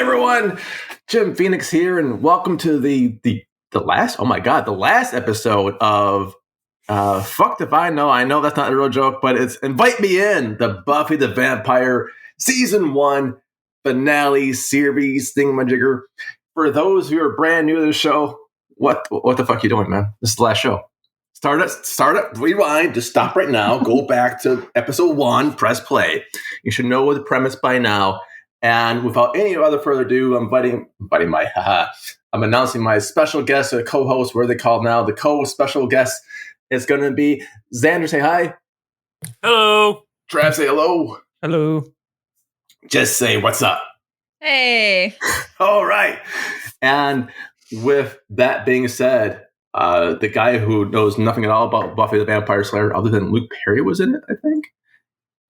everyone, Jim Phoenix here, and welcome to the last episode of Fucked If I Know. I know that's not a real joke, but it's Invite Me In, the Buffy the Vampire Season 1 finale series thingamajigger. For those who are brand new to the show, what the fuck are you doing, man? This is the last show. Start it, rewind, just stop right now, go back to episode 1, press play. You should know the premise by now. And without any other further ado, I'm announcing my special guest, a co-host, what are they called now? The co-special guest is going to be Xander. Say hi. Hello. Trav, say hello. Hello. Just say what's up. Hey. All right. And with that being said, the guy who knows nothing at all about Buffy the Vampire Slayer, other than Luke Perry was in it, I think.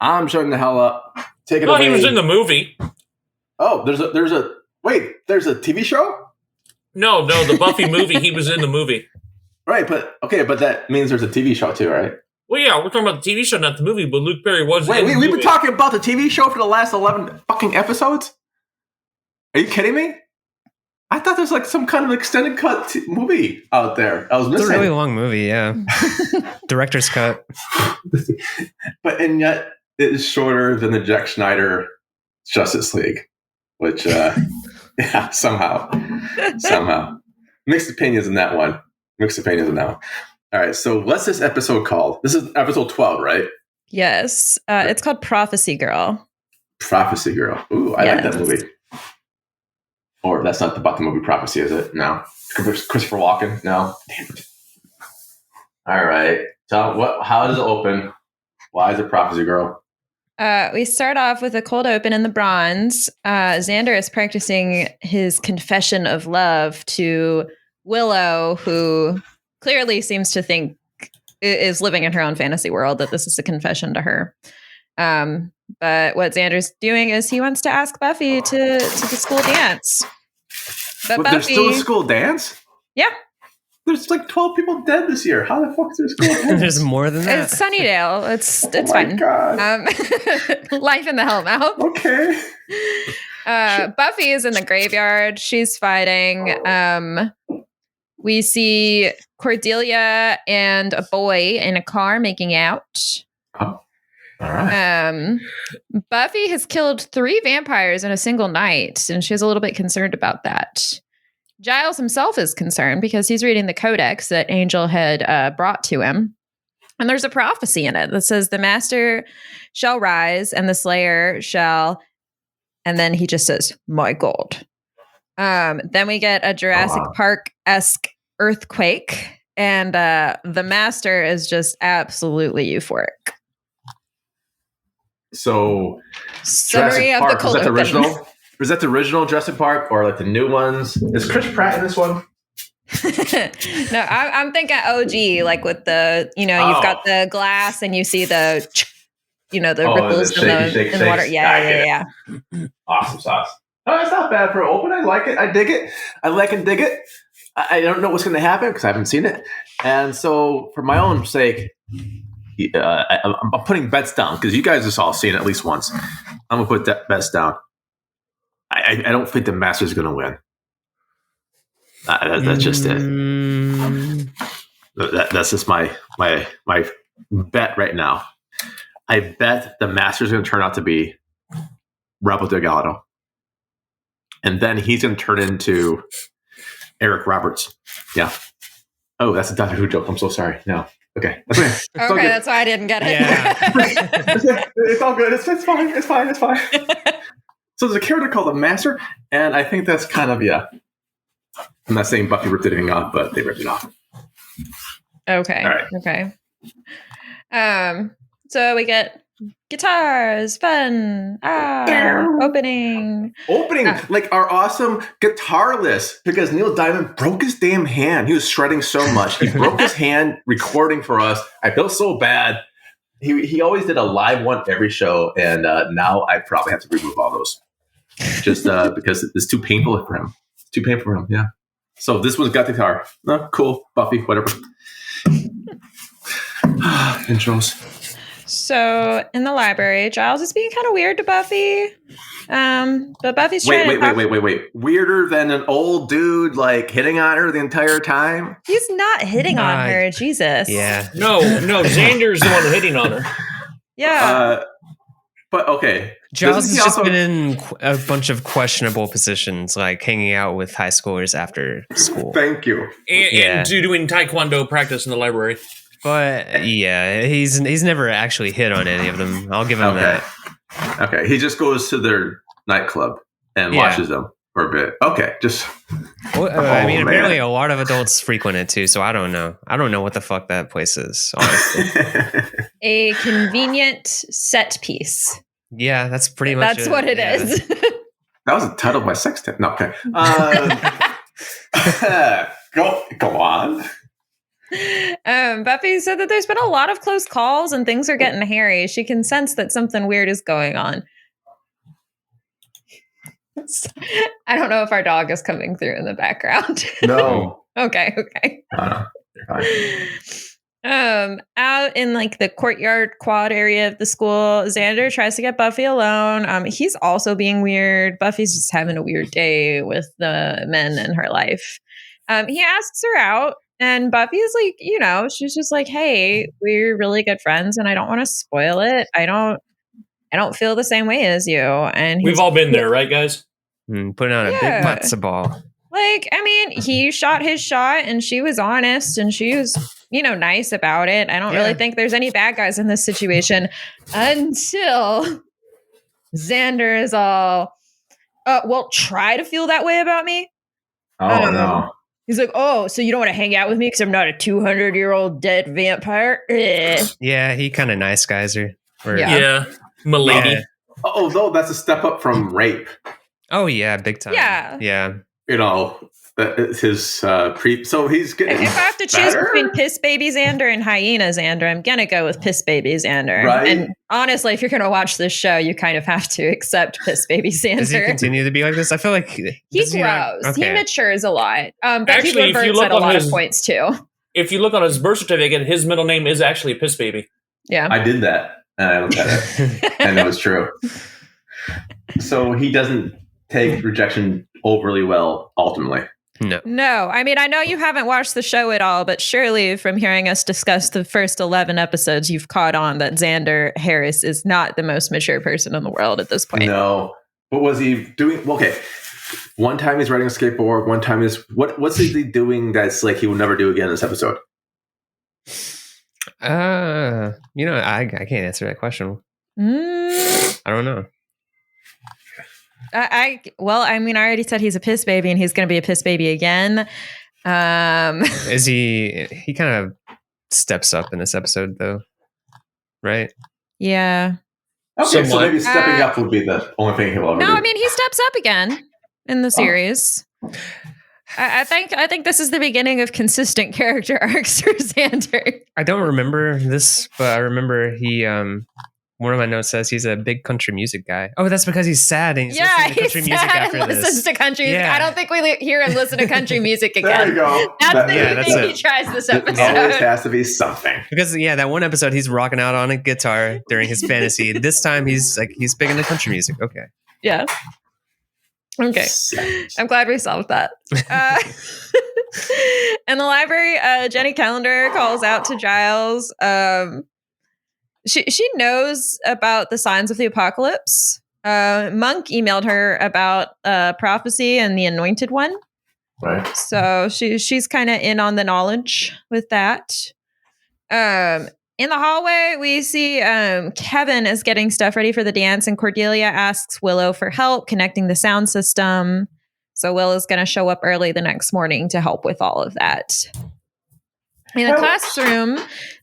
I'm shutting the hell up. Take it away. He was in the movie. Oh, there's a TV show? No, the Buffy movie. He was in the movie. Right, but that means there's a TV show too, right? Well, yeah, we're talking about the TV show, not the movie. But Luke Perry was. Wait, we've been talking about the TV show for the last 11 fucking episodes. Are you kidding me? I thought there's like some kind of extended cut movie out there. I was missing. It's a really long movie, yeah. Director's cut. And yet it is shorter than the Jack Schneider Justice League, which, yeah, somehow. Mixed opinions in that one. All right, so what's this episode called? This is episode 12, right? Yes. It's called Prophecy Girl. Prophecy Girl. Ooh, I like that movie. Or that's not about the movie Prophecy, is it? No. Christopher Walken? No. Damn it. All right. So how does it open? Why is it Prophecy Girl? We start off with a cold open in the Bronze. Xander is practicing his confession of love to Willow, who clearly seems to think is living in her own fantasy world, that this is a confession to her. But what Xander's doing is he wants to ask Buffy to the school dance. But Buffy, there's still a school dance? Yeah. There's like 12 people dead this year. How the fuck is there a school dance? There's more than that. It's Sunnydale. It's fine. God. Life in the Hellmouth. Okay. Buffy is in the graveyard. She's fighting. We see Cordelia and a boy in a car making out. Oh. All right. Buffy has killed 3 vampires in a single night, and she's a little bit concerned about that. Giles himself is concerned because he's reading the codex that Angel had brought to him. And there's a prophecy in it that says the master shall rise and the slayer shall, and then he just says, my God. Then we get a Jurassic Park-esque earthquake, and the master is just absolutely euphoric. So, Summary of the cold open. Was that the original Jurassic Park or like the new ones? Is Chris Pratt in this one? No, I'm thinking OG, like with the, you've got the glass and you see the, ripples in the water. Yeah. Awesome sauce. Oh, it's not bad for an open. I like it. I dig it. I like and dig it. I don't know what's going to happen because I haven't seen it. And so for my own sake, I'm putting bets down because you guys have all seen it at least once. I'm going to put that bets down. I don't think the Master's going to win. That's just it. That's just my bet right now. I bet the Master's going to turn out to be Rebel Delgado. And then he's going to turn into Eric Roberts. Yeah. Oh, that's a Doctor Who joke. I'm so sorry. No. Okay. That's okay. Okay, that's why I didn't get it. Yeah. It's all good. It's fine. So there's a character called the Master, and I think that's kind of, yeah. I'm not saying Buffy ripped anything off, but they ripped it off. Okay. All right. Okay. So we get guitars, fun, opening, like our awesome guitar list, because Neil Diamond broke his damn hand. He was shredding so much. He broke his hand recording for us. I felt so bad. He always did a live one every show, and now I probably have to remove all those. Just because it's too painful for him. Yeah. So this one's got the guitar. Oh, cool. Buffy, whatever. Intros. So in the library, Giles is being kind of weird to Buffy. But Buffy's trying to talk. Wait. Weirder than an old dude like hitting on her the entire time? He's not hitting on her. Jesus. Yeah. No, Xander's the one hitting on her. Yeah. But okay. Giles has just been in a bunch of questionable positions, like hanging out with high schoolers after school. Thank you. And doing taekwondo practice in the library. But yeah, he's never actually hit on any of them. I'll give him that. Okay, he just goes to their nightclub and watches them for a bit. Okay, just. Well, apparently a lot of adults frequent it too, so I don't know. I don't know what the fuck that place is, honestly. A convenient set piece. Yeah, that's pretty much That's what it is. That was the title of my sex tape. No, okay. Go on. Buffy said that there's been a lot of close calls and things are getting hairy. She can sense that something weird is going on. I don't know if our dog is coming through in the background. No. Okay. You're fine. Out in like the courtyard quad area of the school, Xander tries to get Buffy alone. He's also being weird. Buffy's just having a weird day with the men in her life. He asks her out. And Buffy is like, she's just like, hey, we're really good friends and I don't want to spoil it. I don't feel the same way as you. And we've all been there, right, guys? Putting on a big matzo ball. Like, I mean, he shot his shot and she was honest and she was, nice about it. I don't really think there's any bad guys in this situation until Xander is all, try to feel that way about me. Oh, no. He's like, oh, so you don't want to hang out with me because I'm not a 200-year-old dead vampire? Yeah, he kind of nice guys her. Yeah. Milady. Yeah. Oh, though, that's a step up from rape. Oh, yeah, big time. Yeah. His creep. So he's getting If I have to choose between Piss Baby Xander and Hyena Xander, I'm going to go with Piss Baby Xander. Right? And honestly, if you're going to watch this show, you kind of have to accept Piss Baby Xander. Does he continue to be like this? I feel like he grows. He matures a lot. But actually, he reverts at a lot of points too. If you look on his birth certificate, his middle name is actually Piss Baby. Yeah. I did that. And I looked at it. And it was true. So he doesn't take rejection overly well, ultimately. No. I mean, I know you haven't watched the show at all, but surely from hearing us discuss the first 11 episodes, you've caught on that Xander Harris is not the most mature person in the world at this point. No. What was he doing? Okay. One time he's riding a skateboard. One time what's he doing that's like he will never do again in this episode? I can't answer that question. I don't know. I already said he's a piss baby and he's going to be a piss baby again. Is he kind of steps up in this episode though, right? Yeah. Okay, so maybe stepping up would be the only thing he'll ever do. No, I mean, he steps up again in the series. I think this is the beginning of consistent character arcs for Xander. I don't remember this, but I remember he one of my notes says he's a big country music guy. Oh, that's because he's sad and he's listening to country music after this. Listens to country music. I don't think we hear him listen to country music again. There you go. That's the thing he tries this episode. It always has to be something. Because that one episode he's rocking out on a guitar during his fantasy. This time he's big into country music. Okay. Yeah. Okay. I'm glad we solved that. In the library, Jenny Calendar calls out to Giles. She knows about the signs of the apocalypse. Monk emailed her about prophecy and the Anointed One. Right. So she's kind of in on the knowledge with that. In the hallway, we see Kevin is getting stuff ready for the dance, and Cordelia asks Willow for help connecting the sound system. So Willow's going to show up early the next morning to help with all of that. In the classroom,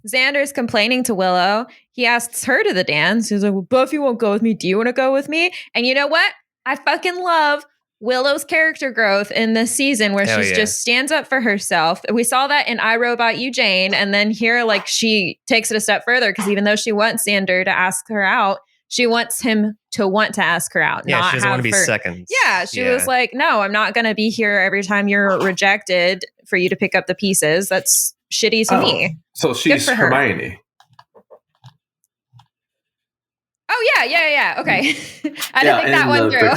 Xander's complaining to Willow. He asks her to the dance. He's like, well, Buffy won't go with me. Do you want to go with me? And you know what? I fucking love Willow's character growth in this season where she just stands up for herself. We saw that in I, Robot You, Jane. And then here, like, she takes it a step further because even though she wants Xander to ask her out, she wants him to want to ask her out. Yeah, she doesn't want to be second. Yeah, she was like, no, I'm not going to be here every time you're rejected for you to pick up the pieces. That's shitty to me. So she's Hermione. Oh yeah. Okay, I didn't think that one through.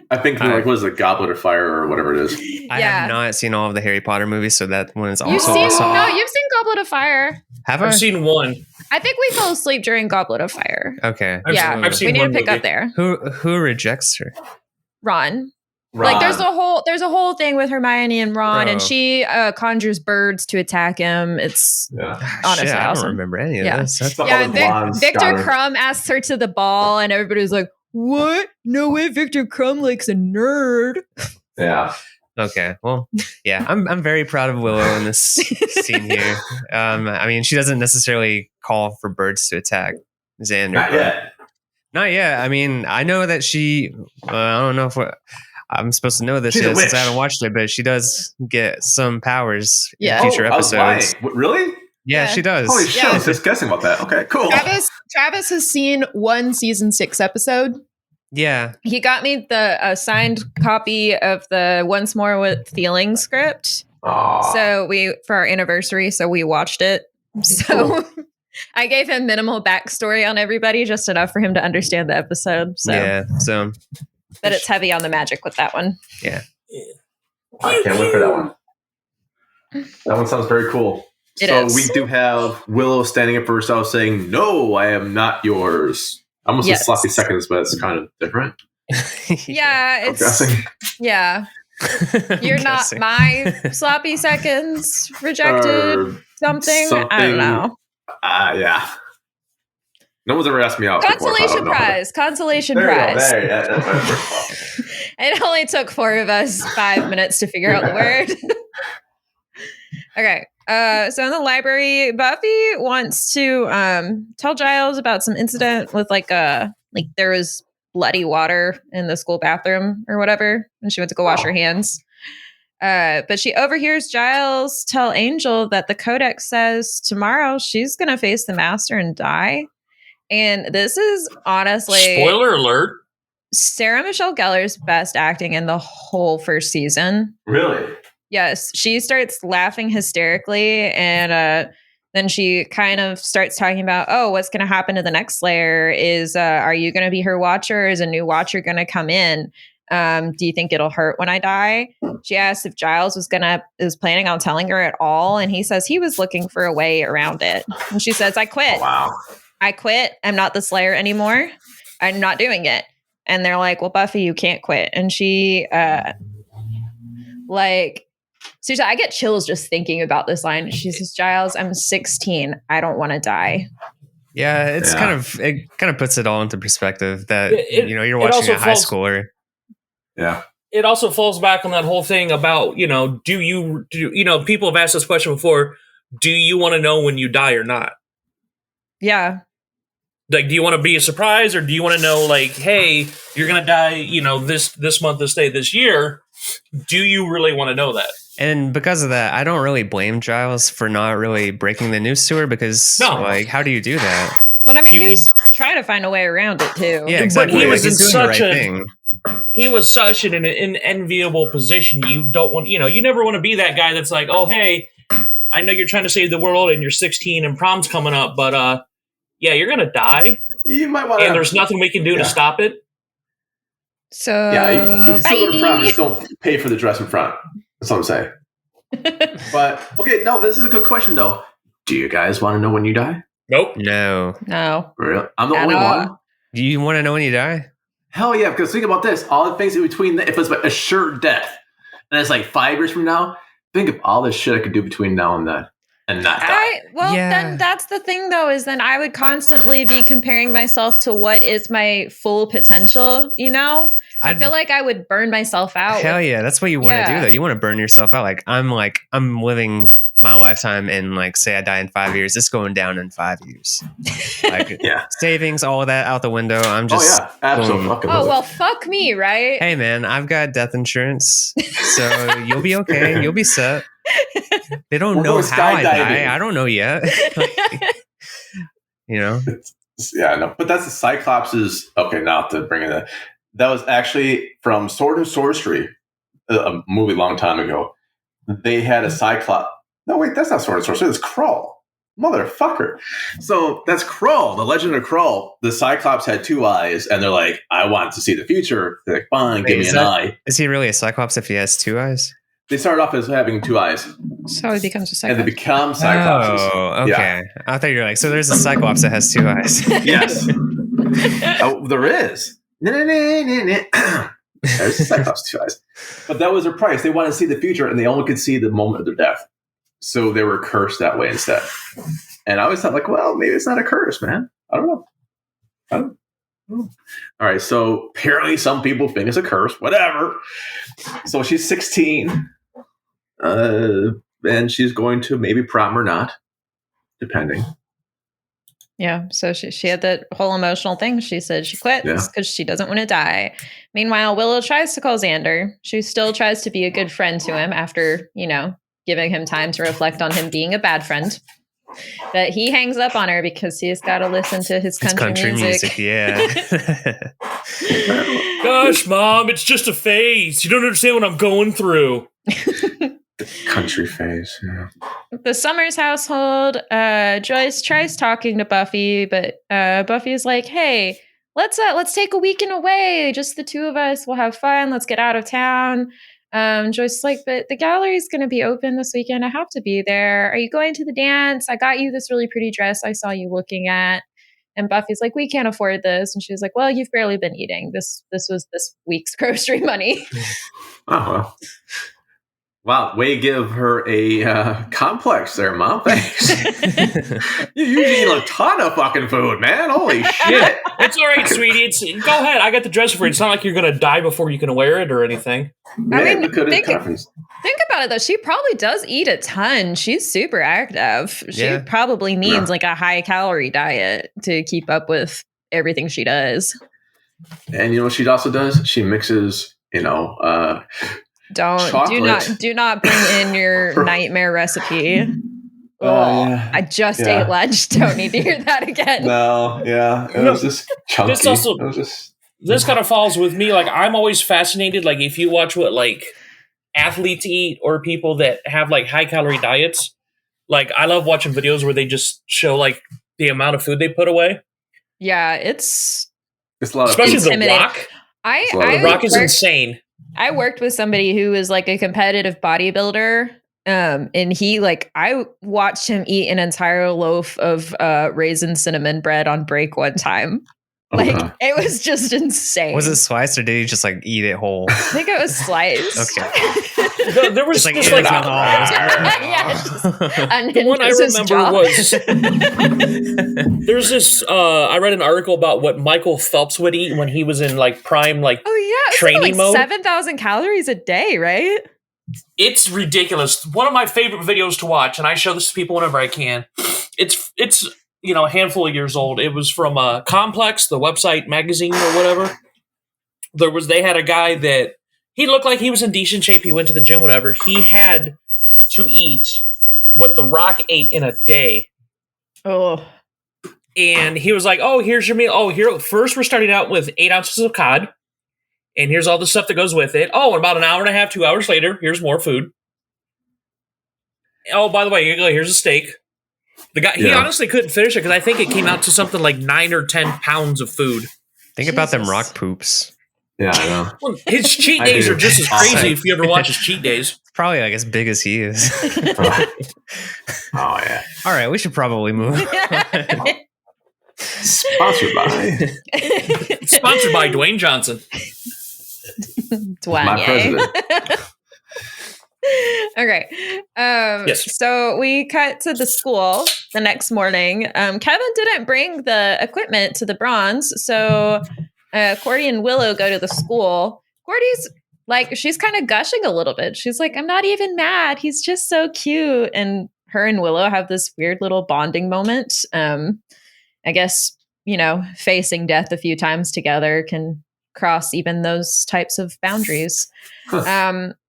I think what is it, Goblet of Fire or whatever it is. I have not seen all of the Harry Potter movies, so that one is also you've awesome. seen Goblet of Fire. Have I? I've seen one. I think we fell asleep during Goblet of Fire. Okay. I've seen we need one to pick movie. up there. Who rejects her? Ron. Like there's a whole thing with Hermione and Ron, and she conjures birds to attack him. It's honestly I awesome. don't remember any of this. Victor Crumb asks her to the ball, and everybody's like, "What? No way! Victor Crumb likes a nerd." Yeah. Okay. Well, yeah, I'm very proud of Willow in this scene here. I mean, she doesn't necessarily call for birds to attack Xander. Not yet. I mean, I know that she. I don't know if I'm supposed to know this yet since I haven't watched it, but she does get some powers in future episodes. Really? Yeah, she does. Holy shit! I was just guessing about that. Okay, cool. Travis has seen one season 6 episode. Yeah, he got me the signed copy of the Once More with Feeling script. Aww. So for our anniversary, so we watched it. So I gave him minimal backstory on everybody, just enough for him to understand the episode. So but it's heavy on the magic with that one. Yeah. I can't wait for that one. That one sounds very cool. We do have Willow standing up for herself saying, "No, I am not yours." I almost said sloppy seconds, but it's kind of different. Yeah, You're not my sloppy seconds rejected something. I don't know. Yeah. No one's ever asked me out. Consolation prize. It only took 4 of us 5 minutes to figure out the word. Okay. So in the library, Buffy wants to tell Giles about some incident with there was bloody water in the school bathroom or whatever, and she went to go wash her hands. But she overhears Giles tell Angel that the Codex says tomorrow she's going to face the Master and die. And this is honestly... Spoiler alert. Sarah Michelle Gellar's best acting in the whole first season. Really? Yes. She starts laughing hysterically, and then she kind of starts talking about, what's going to happen to the next Slayer? Are you going to be her watcher? Is a new watcher going to come in? Do you think it'll hurt when I die? She asked if Giles was planning on telling her at all, and he says he was looking for a way around it. And she says, "I quit. Oh, wow. I quit. I'm not the Slayer anymore. I'm not doing it." And they're like, "Well, Buffy, you can't quit." And she, seriously, I get chills just thinking about this line. She says, "Giles, I'm 16. I don't want to die." Yeah, it kind of puts it all into perspective that you're watching a high schooler. Yeah. It also falls back on that whole thing about, people have asked this question before. Do you want to know when you die or not? Yeah. Like, do you want to be a surprise, or do you want to know, like, hey, you're going to die, this month, this day, this year? Do you really want to know that? And because of that, I don't really blame Giles for not really breaking the news to her, because how do you do that? Well, I mean, he was trying to find a way around it too. Yeah, exactly. But he was He was such an enviable position. You don't want, you never want to be that guy that's like, "Oh, hey, I know you're trying to save the world and you're 16 and prom's coming up, but you're going to die. You might want and there's nothing we can do to stop it." So you can still go to prom, just don't pay for the dress in front. That's what I'm saying. But okay, no, this is a good question though. Do you guys want to know when you die? Nope. No. Really? I'm the only one. Do you want to know when you die? Hell yeah, because think about this. All the things in between, if it's like a sure death, and it's like 5 years from now, think of all this shit I could do between now and then and not die. Then that's the thing though, is then I would constantly be comparing myself to what is my full potential, I feel like I would burn myself out. Hell yeah, that's what you want to do though. You want to burn yourself out. I'm living my lifetime, and say I die in 5 years, it's going down in 5 years. Savings, all of that out the window. I'm just absolutely. Well, fuck me, right? Hey man, I've got death insurance, so you'll be okay. You'll be set. They don't know how I die. I don't know yet. But that's the Cyclops' okay. Now to bring it. That was actually from Sword and Sorcery, a movie a long time ago. They had a Cyclops. No, wait, that's not Sword and Sorcery. It's Krull. motherfucker. So that's Krull, the Legend of Krull. The Cyclops had 2 eyes, and they're like, I want to see the future. They're like, fine, give me an eye. Is he really a Cyclops if he has 2 eyes? They started off as having 2 eyes. So he becomes a Cyclops. And they become Cyclopses. Oh, okay. Yeah. I thought you were like, so there's a Cyclops that has 2 eyes. Yes. There is. There's a Cyclops 2 eyes. But that was their price. They wanted to see the future, and they only could see the moment of their death. So they were cursed that way instead. And I always thought, like, well, maybe it's not a curse, man. I don't know. All right, so apparently some people think it's a curse. Whatever. So she's 16. And she's going to maybe prom or not, depending. Yeah, so she had that whole emotional thing. She said she quits because she doesn't want to die. Meanwhile, Willow tries to call Xander. She still tries to be a good friend to him after, giving him time to reflect on him being a bad friend. But he hangs up on her because he's got to listen to his country music. Yeah. Gosh, Mom, it's just a phase. You don't understand what I'm going through. The country phase. Yeah. The Summers household. Joyce tries talking to Buffy, but Buffy is like, "Hey, let's take a weekend away. Just the 2 of us. We'll have fun. Let's get out of town." Joyce is like, "But the gallery's going to be open this weekend. I have to be there. Are you going to the dance? I got you this really pretty dress I saw you looking at." And Buffy's like, "We can't afford this." And she's like, "Well, you've barely been eating. This was this week's grocery money." Oh, well. Wow, way to give her a complex there, Mom. Thanks. You usually eat a ton of fucking food, man. Holy shit. It's all right, sweetie. Go ahead. I got the dress for you. It's not like you're going to die before you can wear it or anything. Think about it, though. She probably does eat a ton. She's super active. She probably needs like a high-calorie diet to keep up with everything she does. And you know what she also does? She mixes, do not bring in your nightmare recipe. I just ate lunch. Don't need to hear that again. No, yeah. It was just chunky. This kind of falls with me. Like, I'm always fascinated. Like, if you watch what, like, athletes eat or people that have, like, high-calorie diets, like, I love watching videos where they just show, like, the amount of food they put away. Yeah, it's a lot of especially food. The Rock. The Rock is insane. I worked with somebody who was like a competitive bodybuilder. And he I watched him eat an entire loaf of raisin cinnamon bread on break one time. It was just insane. Was it sliced or did he just eat it whole? I think it was sliced. Okay. There was just the one I remember was there's this I read an article about what Michael Phelps would eat when he was in prime training mode. 7,000 calories a day, right? It's ridiculous. One of my favorite videos to watch, and I show this to people whenever I can. It's a handful of years old. It was from Complex, the website magazine or whatever. They had a guy that he looked like he was in decent shape. He went to the gym, whatever. He had to eat what The Rock ate in a day. Oh. And he was like, "Oh, here's your meal. Oh, here first we're starting out with 8 ounces of cod. And here's all the stuff that goes with it. Oh, and about an hour and a half, 2 hours later, here's more food. Oh, by the way, here's a steak." The guy, he honestly couldn't finish it because I think it came out to something like 9 or 10 pounds of food. Think about them Rock poops. Yeah, I know. Well, his cheat days are just as crazy if you ever watch his cheat days. It's probably as big as he is. Oh, yeah. All right, we should probably move. Sponsored by Dwayne Johnson. Dwayne. My president. Okay. Yes. So we cut to the school the next morning. Kevin didn't bring the equipment to the bronze, so Cordy and Willow go to the school. Cordy's she's kind of gushing a little bit. She's like, "I'm not even mad. He's just so cute." And her and Willow have this weird little bonding moment. I guess, facing death a few times together can cross even those types of boundaries.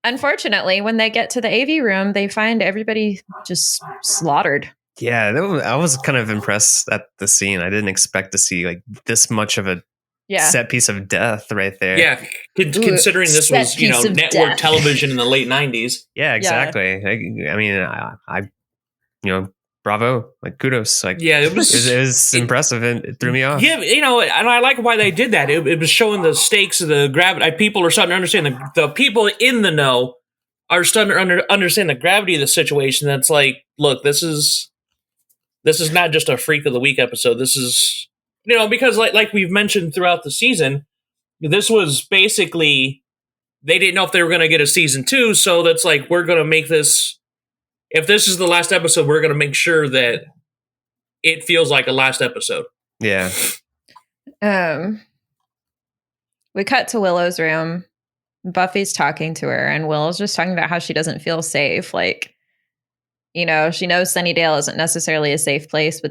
Unfortunately, when they get to the AV room, they find everybody just slaughtered. Yeah, I was kind of impressed at the scene. I didn't expect to see this much of a set piece of death right there. Yeah, considering this was network television in the late 90s. Yeah, exactly. Yeah. I mean, I bravo, like kudos, like Yeah, it was impressive and it threw me off. Yeah, and I like why they did that. It was showing the stakes of the gravity. People are starting to understand the people in the know are starting to understand the gravity of the situation. That's like, look, this is not just a freak of the week episode. This is, because like we've mentioned throughout the season, this was basically, they didn't know if they were going to get a season 2. So that's like, we're going to make this, if this is the last episode, we're going to make sure that it feels like a last episode. Yeah. We cut to Willow's room. Buffy's talking to her, and Willow's just talking about how she doesn't feel safe. Like, she knows Sunnydale isn't necessarily a safe place,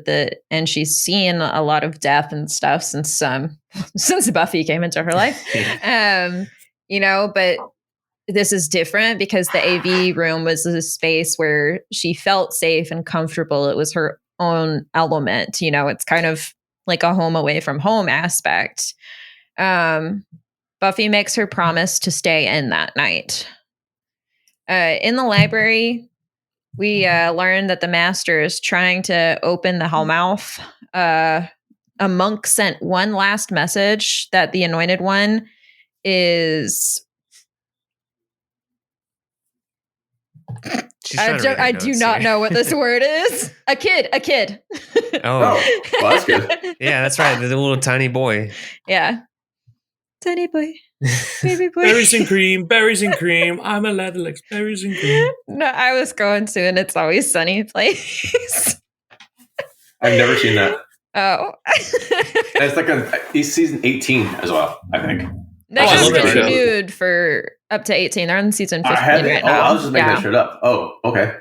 and she's seen a lot of death and stuff since Buffy came into her life. But this is different because the AV room was a space where she felt safe and comfortable. It was her own element. It's kind of like a home away from home aspect. Buffy makes her promise to stay in that night. In the library, we learn that the master is trying to open the Hellmouth. A monk sent one last message that the Anointed One is... I do not know what this word is. A kid. Oh, well, that's good. Yeah, that's right. The little tiny boy. Yeah. Tiny boy. Baby boy. Berries and cream. I'm a lad that likes berries and cream. No, I was going to, and It's Always Sunny place. I've never seen that. Oh. It's like season 18 as well, I think. They just renewed for up to 18. They're on season 15 right now. I was just making that shit up. Oh, okay.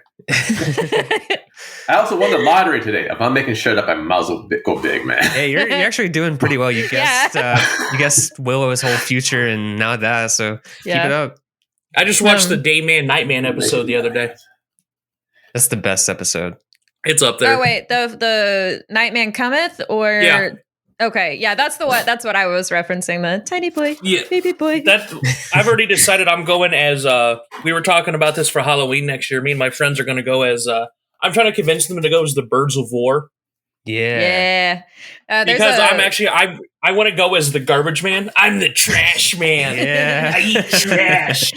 I also won the lottery today. If I'm making shit up, I might as well go big, man. Hey, you're actually doing pretty well. You guessed Willow's whole future and now that, so keep it up. I just watched the Dayman Nightman episode the other day. That's the best episode. It's up there. Oh wait, the Nightman Cometh, or yeah. Okay, yeah, that's what I was referencing. The tiny boy, baby boy. I've already decided I'm going as. We were talking about this for Halloween next year. Me and my friends are going to go as. I'm trying to convince them to go as the Birds of War. Yeah. Because I want to go as the garbage man. I'm the trash man. Yeah. I eat trash.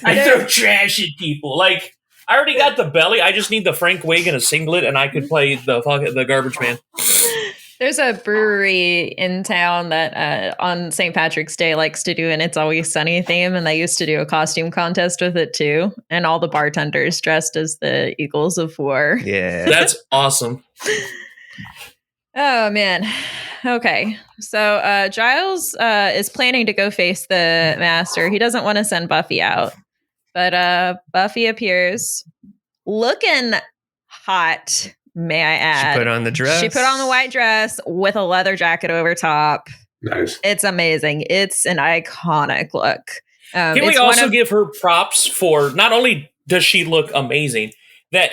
I throw trash at people. Like, I already got the belly. I just need the Frank wig and a singlet, and I could play the garbage man. There's a brewery in town that on St. Patrick's Day likes to do an It's Always Sunny theme, and they used to do a costume contest with it too. And all the bartenders dressed as the Eagles of War. Yeah. That's awesome. Oh, man. Okay. So Giles is planning to go face the master. He doesn't want to send Buffy out. But Buffy appears looking hot. May I add? She put on the dress. She put on the white dress with a leather jacket over top. Nice. It's amazing. It's an iconic look. Can we also give her props for not only does she look amazing, that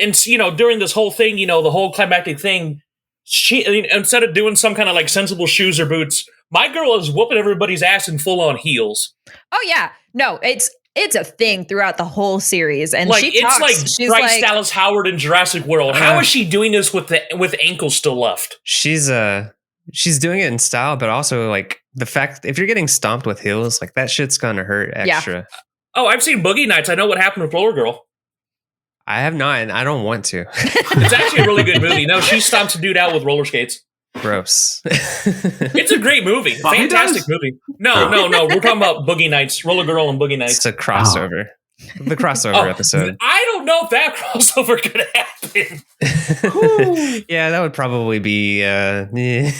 during this whole thing, the whole climactic thing, she instead of doing some kind of like sensible shoes or boots, my girl is whooping everybody's ass in full on heels. Oh yeah, no, it's a thing throughout the whole series, and like she talks. It's like Bryce Dallas Howard in Jurassic World. How is she doing this with ankles still left? She's doing it in style, but also like the fact if you're getting stomped with heels, like that shit's gonna hurt extra. Yeah. Oh, I've seen Boogie Nights. I know what happened with Roller Girl. I have not, and I don't want to. It's actually a really good movie. No, she stomps a dude out with roller skates. Gross. It's a great movie. Fantastic movie. No. We're talking about Boogie Nights, Roller Girl and Boogie Nights. It's a crossover. The crossover episode. I don't know if that crossover could happen. Yeah, that would probably be. Boogie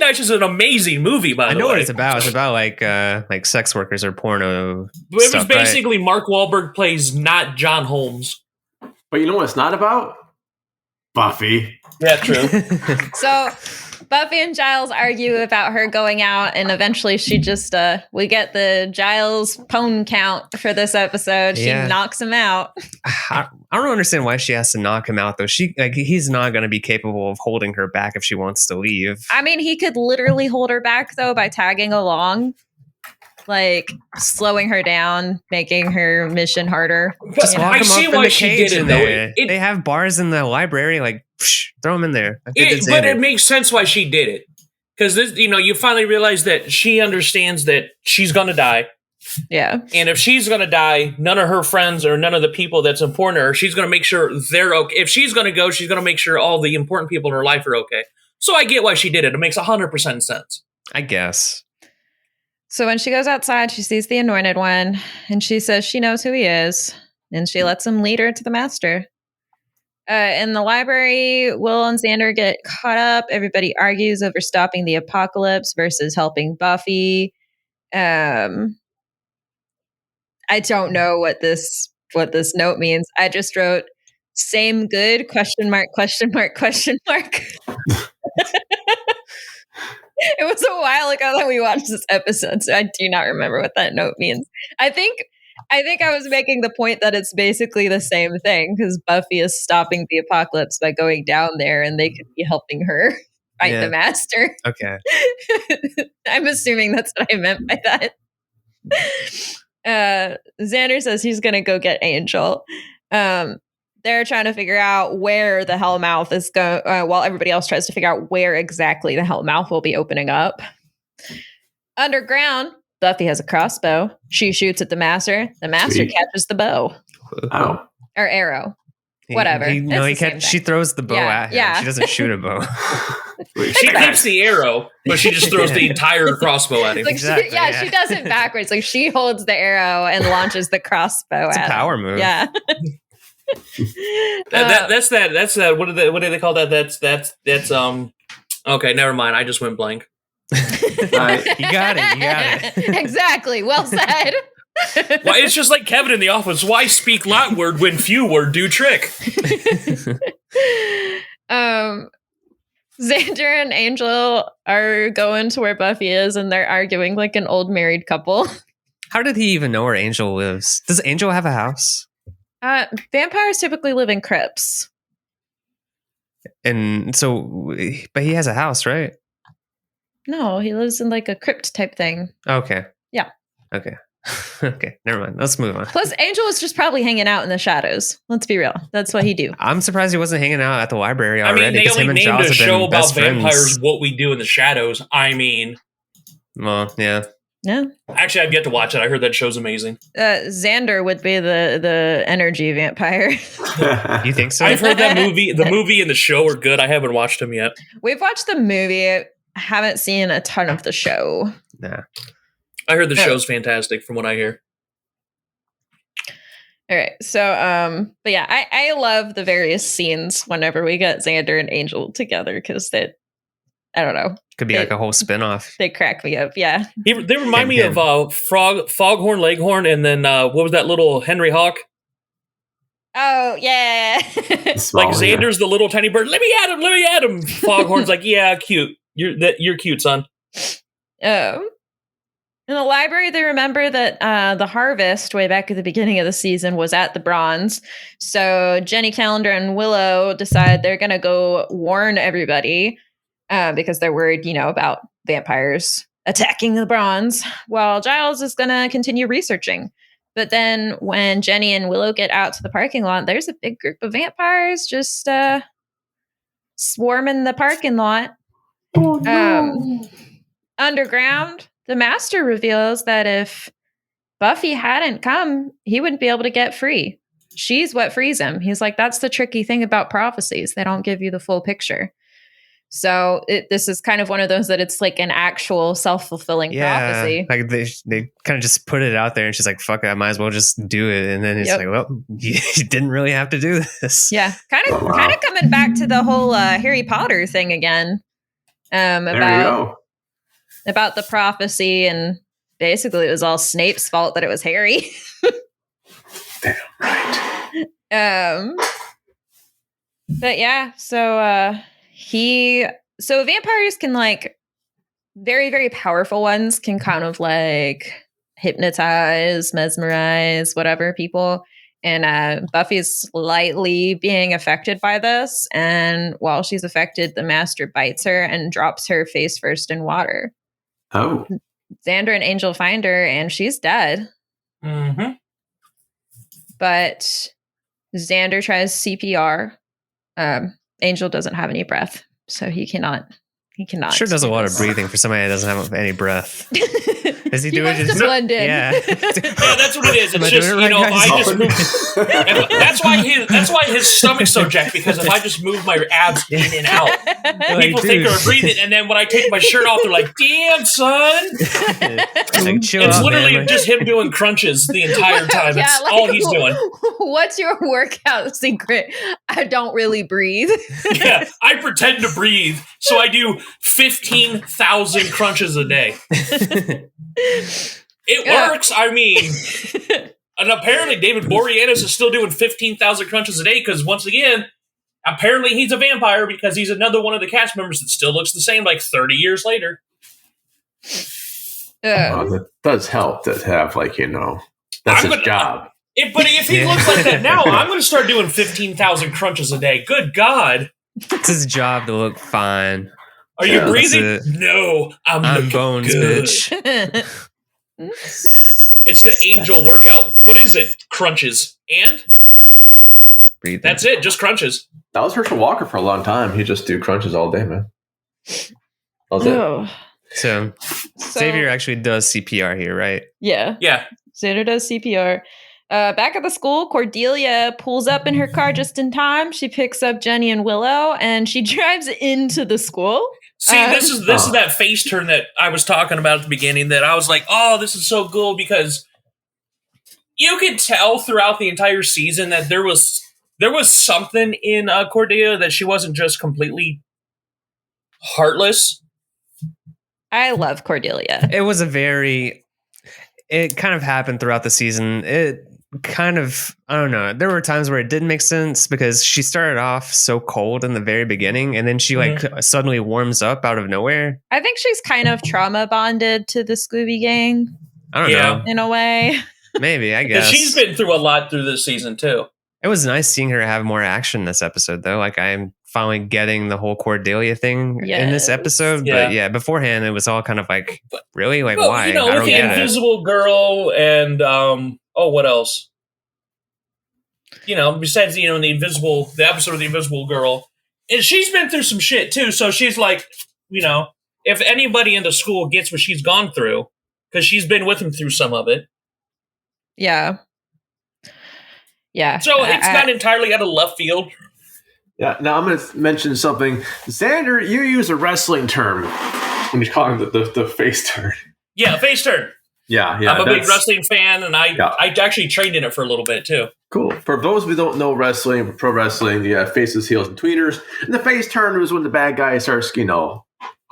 Nights is an amazing movie, by the way. I know what it's about. It's about like sex workers or porno. It was basically right? Mark Wahlberg plays not John Holmes. But you know what it's not about? Buffy. Yeah, true. So Buffy and Giles argue about her going out, and eventually she just we get the Giles pwn count for this episode. She knocks him out. I don't understand why she has to knock him out though. He's not going to be capable of holding her back if she wants to leave. I mean, he could literally hold her back though by tagging along. like slowing her down, making her mission harder. Just lock I them see up in why the she cage did it, in though. there. It- They have bars in the library, like throw them in there. Like they did But it Xander. makes sense why she did it. Because this, you finally realize that she understands that she's gonna die. Yeah. And if she's gonna die, none of her friends or none of the people that's important to her, she's gonna make sure they're okay. If she's gonna go, she's gonna make sure all the important people in her life are okay. So I get why she did it. It makes 100% sense. I guess. So when she goes outside, she sees the Anointed One, and she says she knows who he is, and she lets him lead her to the Master. In the library, Will and Xander get caught up. Everybody argues over stopping the apocalypse versus helping Buffy. I don't know what this note means. I just wrote "same good?" question mark. It was a while ago that we watched this episode, so I do not remember what that note means. I think I was making the point that it's basically the same thing because Buffy is stopping the apocalypse by going down there, and they could be helping her fight the Master. Okay. I'm assuming that's what I meant by that. Xander says he's going to go get Angel. They're trying to figure out where the Hellmouth is going, while everybody else tries to figure out where exactly the Hellmouth will be opening up. Underground, Buffy has a crossbow. She shoots at the Master. The Master catches the bow. Oh. Or arrow. Whatever. She throws the bow at him. Yeah. She doesn't shoot a bow. She keeps the arrow, but she just throws the entire crossbow at him. Like Exactly, she does it backwards. Like she holds the arrow and launches the crossbow It's a at power him. move. Yeah. That's that. What do they call that? That's Okay, never mind. I just went blank. You got it. Exactly. Well said. Well, it's just like Kevin in the office. Why speak lot word when few word do trick? Xander and Angel are going to where Buffy is, and they're arguing like an old married couple. How did he even know where Angel lives? Does Angel have a house? Vampires typically live in crypts. And so, but he has a house, right? No, he lives in like a crypt type thing. Okay. Yeah. Okay. Okay. Never mind. Let's move on. Plus, Angel is just probably hanging out in the shadows. Let's be real. That's what he do. I'm surprised he wasn't hanging out at the library already. I mean, they only him and named Giles a have show been about best friends. vampires, What We Do in the Shadows. I mean, Well, yeah. Yeah. actually, I've yet to watch it. I heard that show's amazing. Xander would be the energy vampire. You think so? I've heard that movie. The movie and the show are good. I haven't watched them yet. We've watched the movie. Haven't seen a ton of the show. Nah. I heard the show's fantastic from what I hear. All right. So, but yeah, I love the various scenes whenever we get Xander and Angel together because I don't know. Could be like a whole spin-off. They crack me up. Yeah. They remind me of Foghorn Leghorn, and then what was that little Henry Hawk? Oh, yeah. Like Xander's the little tiny bird. Let me at him. Foghorn's like, yeah, cute. You're cute, son. In the library, they remember that the harvest way back at the beginning of the season was at the Bronze. So Jenny Calendar and Willow decide they're going to go warn everybody because they're worried, about vampires attacking the Bronze, while Giles is going to continue researching. But then when Jenny and Willow get out to the parking lot, there's a big group of vampires just swarming the parking lot. Oh, no. Underground, the Master reveals that if Buffy hadn't come, he wouldn't be able to get free. She's what frees him. He's like, that's the tricky thing about prophecies. They don't give you the full picture. So this is kind of one of those that it's like an actual self-fulfilling prophecy. Like they kind of just put it out there and she's like, fuck it, I might as well just do it. And then it's like, well, you didn't really have to do this. Yeah. Kind of coming back to the whole Harry Potter thing again. About the prophecy, and basically it was all Snape's fault that it was Harry. Damn right. But yeah, so vampires can, like, very, very powerful ones can kind of like hypnotize, mesmerize, whatever people. And Buffy's slightly being affected by this. And while she's affected, the Master bites her and drops her face first in water. Oh. Xander and Angel find her, and she's dead. Mm-hmm. But Xander tries CPR. Angel doesn't have any breath, so he cannot. Sure does a lot of breathing for somebody that doesn't have any breath. Does he do it? Just blend in. Yeah. Yeah, that's what it is. It's just, right, I guys? just move. That's why his stomach's so jacked, because if I just move my abs in and out, people think I'm breathing, and then when I take my shirt off, they're like, "Damn, son!" Like, chill It's out, literally man. just him doing crunches the entire time. Yeah, It's like, all he's doing. What's your workout secret? I don't really breathe. Yeah, I pretend to breathe, so I do 15,000 crunches a day. It works. I mean, and apparently David Boreanaz is still doing 15,000 crunches a day because, once again, apparently he's a vampire because he's another one of the cast members that still looks the same like 30 years later. That does help to have, like, that's his job. But if he looks like that now, I'm going to start doing 15,000 crunches a day. Good God. It's his job to look fine. Are you that's breathing? it. No, I'm looking bones, good. bitch. It's the angel workout. What is it? Crunches. And? Breathing. That's it. Just crunches. That was Herschel Walker for a long time. He just do crunches all day, man. That was it. So Xavier actually does CPR here, right? Yeah. Yeah. Xander does CPR. Back at the school, Cordelia pulls up in her car just in time. She picks up Jenny and Willow, and she drives into the school. See, this is that face turn that I was talking about at the beginning that I was like, oh, this is so cool, because you could tell throughout the entire season that there was something in Cordelia, that she wasn't just completely heartless. I love Cordelia. It was it kind of happened throughout the season. It kind of, I don't know. There were times where it didn't make sense because she started off so cold in the very beginning, and then she suddenly warms up out of nowhere. I think she's kind of trauma bonded to the Scooby Gang. I don't know. In a way. Maybe, I guess. She's been through a lot through this season too. It was nice seeing her have more action this episode, though. Like, I'm finally getting the whole Cordelia thing in this episode. Yeah. But yeah, beforehand, it was all kind of like, really? Like, Well, why? I with don't the get it. Invisible Girl and what else? Besides the episode of the Invisible Girl, and she's been through some shit too. So she's like, if anybody in the school gets what she's gone through, because she's been with him through some of it. Yeah. Yeah. So it's not entirely out of left field. Yeah. Now I'm going to mention something. Xander, you use a wrestling term when you're calling the face turn. Yeah, face turn. Yeah. I'm a big wrestling fan, and I actually trained in it for a little bit too. Cool. For those who don't know wrestling, pro wrestling, you have faces, heels, and tweeters. And the face turn is when the bad guy starts,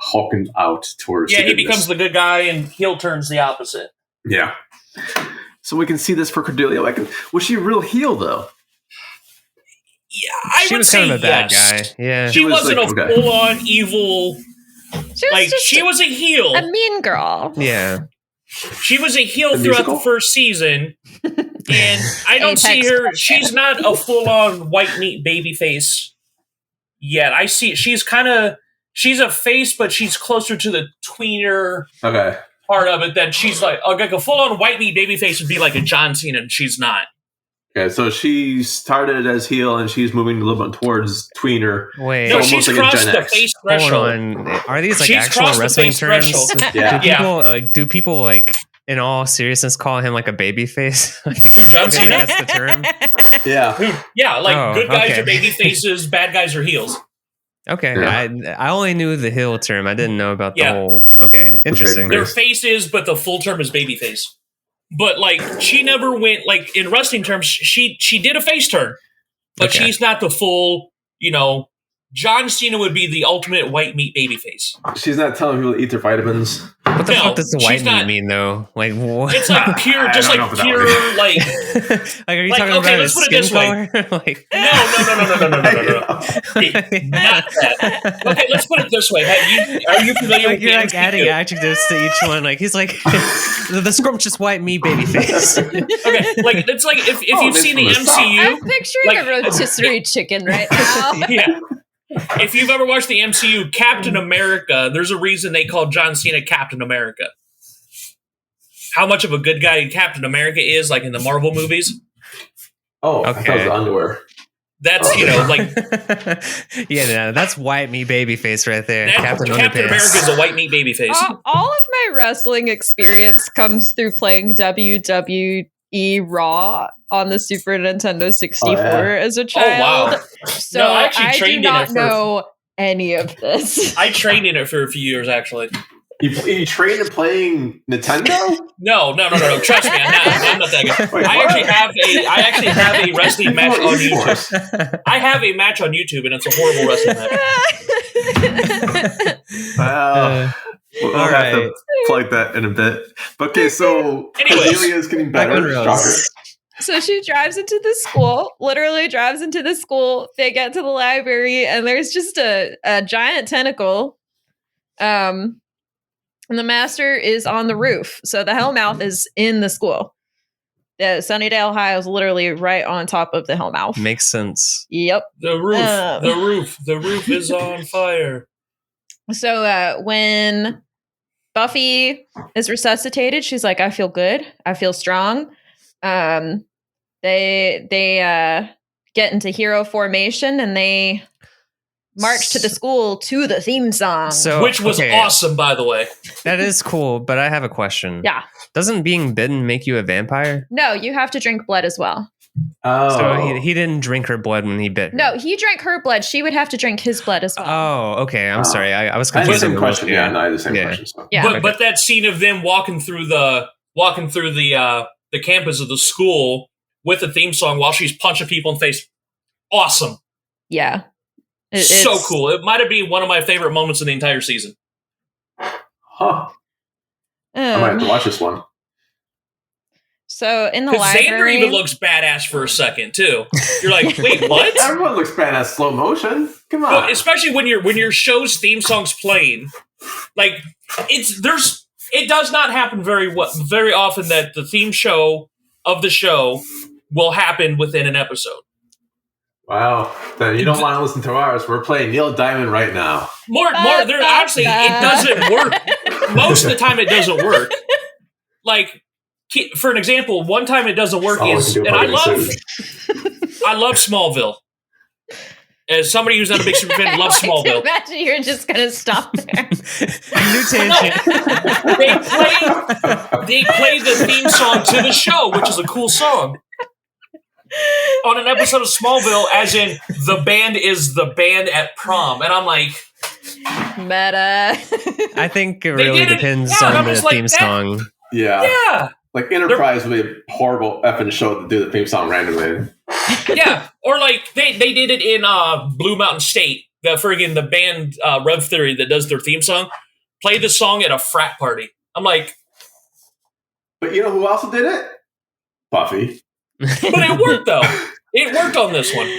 hulking out towards. Yeah, he becomes the good guy, and heel turns the opposite. Yeah. So we can see this for Cordelia. Was she a real heel though? Yeah, I She would was say kind of a bad yes. guy. Yeah. She was wasn't like, a full-on evil. She Was a heel. a mean girl. Yeah. She was a heel The throughout musical? the first season, and I don't see Apex her. Predator. She's not a full-on white meat baby face yet. I see she's a face, but she's closer to the tweener part of it. That she's like a full-on white meat baby face would be like a John Cena, and she's not. Okay, so she started as heel, and she's moving a little bit towards tweener. Wait. No, Almost she's like a crossed Gen the X. face Hold threshold. on. Are these like She's actual crossed the wrestling face terms? threshold. Yeah. Do people like in all seriousness call him like a baby face? Like, Who, John Cena? that's the term. Yeah. Yeah, good guys okay. are baby faces, bad guys are heels. Okay, Yeah. I only knew the heel term. I didn't know about the whole. Okay, interesting. Baby Their faces, but the full term is baby face. But she never went in wrestling terms. She did a face turn, but Okay. she's not the full. John Cena would be the ultimate white meat baby face. She's not telling people to eat their vitamins. What the No, fuck does the white she's meat not- mean though? Like what? It's like pure, I just don't like know if that pure, would like like, are you Like, talking okay, about let's his put it skin this way. color? Like, no. Not that. Okay, let's put it this way. Are you familiar like with you're the like adding MCU? adjectives to each one. Like he's like the scrumptious white meat baby face. Okay, it's like if you've this seen the from the top. MCU. I'm picturing a rotisserie chicken right now. Yeah. If you've ever watched the MCU, Captain America, there's a reason they call John Cena Captain America. how much of a good guy Captain America is, like in the Marvel movies. Oh, I thought it was the underwear. That's, you know, like... Yeah, no, that's white meat baby face right there. Captain America is a white meat baby face. All of my wrestling experience comes through playing WWE Raw on the Super Nintendo 64 as a child. Oh, wow. So No, I actually I trained do in not it know any of this. I trained in it for a few years, actually. You trained in playing Nintendo? No. Trust me, I'm not that good. Wait, I actually have a wrestling match on YouTube. I have a match on YouTube, and it's a horrible wrestling match. We'll have to plug that in a bit. Okay, so Cordelia is getting better, stronger. So she drives into the school, literally drives into the school. They get to the library, and there's just a giant tentacle. And the master is on the roof. So the Hellmouth is in the school. The Sunnydale High is literally right on top of the Hellmouth. Makes sense. Yep. The roof is on fire. So when Buffy is resuscitated, she's like, I feel good. I feel strong. They get into hero formation and they march to the school to the theme song. Which was awesome, by the way. That is cool, but I have a question. Yeah. Doesn't being bitten make you a vampire? No, you have to drink blood as well. Oh. So he didn't drink her blood when he bit her. No, he drank her blood. She would have to drink his blood as well. Oh, okay. I'm sorry. I was I had the confused. same question. Yeah, no, I had the same question. So. Yeah. But that scene of them walking through the campus of the school with the theme song while she's punching people in the face, awesome. Yeah. So cool. It might have been one of my favorite moments in the entire season. Huh. I might have to watch this one. So in the library, Xander even looks badass for a second too. You're like, wait, what? Everyone looks badass slow motion. Come on. Well, especially when your show's theme song's playing, like it does not happen very often that the theme show of the show will happen within an episode. Wow. Then you don't want to listen to ours. We're playing Neil Diamond right now. More there actually it doesn't work. Most of the time it doesn't work. Like, for an example, one time it doesn't work is, and I love Smallville. As somebody who's not a big super fan, loves Smallville. Imagine you're just gonna stop there. New tangent. They play the theme song to the show, which is a cool song. On an episode of Smallville, as in the band is the band at prom, and I'm like, meta. I think it really depends on the theme song. Yeah. Like Enterprise would be a horrible effing show to do the theme song randomly. Yeah, or like they did it in Blue Mountain State. The band Rev Theory that does their theme song play the song at a frat party. I'm like, but you know who also did it? Buffy. But it worked though. It worked on this one.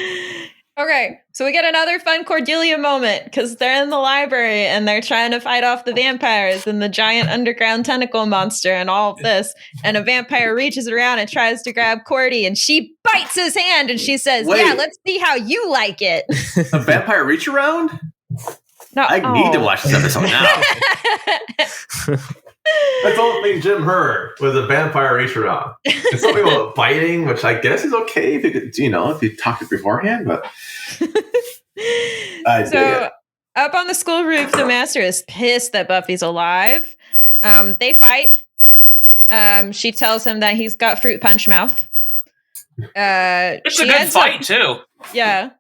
Okay, so we get another fun Cordelia moment because they're in the library and they're trying to fight off the vampires and the giant underground tentacle monster and all of this. And a vampire reaches around and tries to grab Cordy and she bites his hand and she says, yeah, let's see how you like it. A vampire reach around? No, I need to watch this episode now. That's the only thing Jim heard was a vampire reach around. It's something about biting, which I guess is okay if you could, if you talk it beforehand, but I dig it. Up on the school roof, the master is pissed that Buffy's alive. They fight. She tells him that he's got fruit punch mouth. It's a good fight too. Yeah.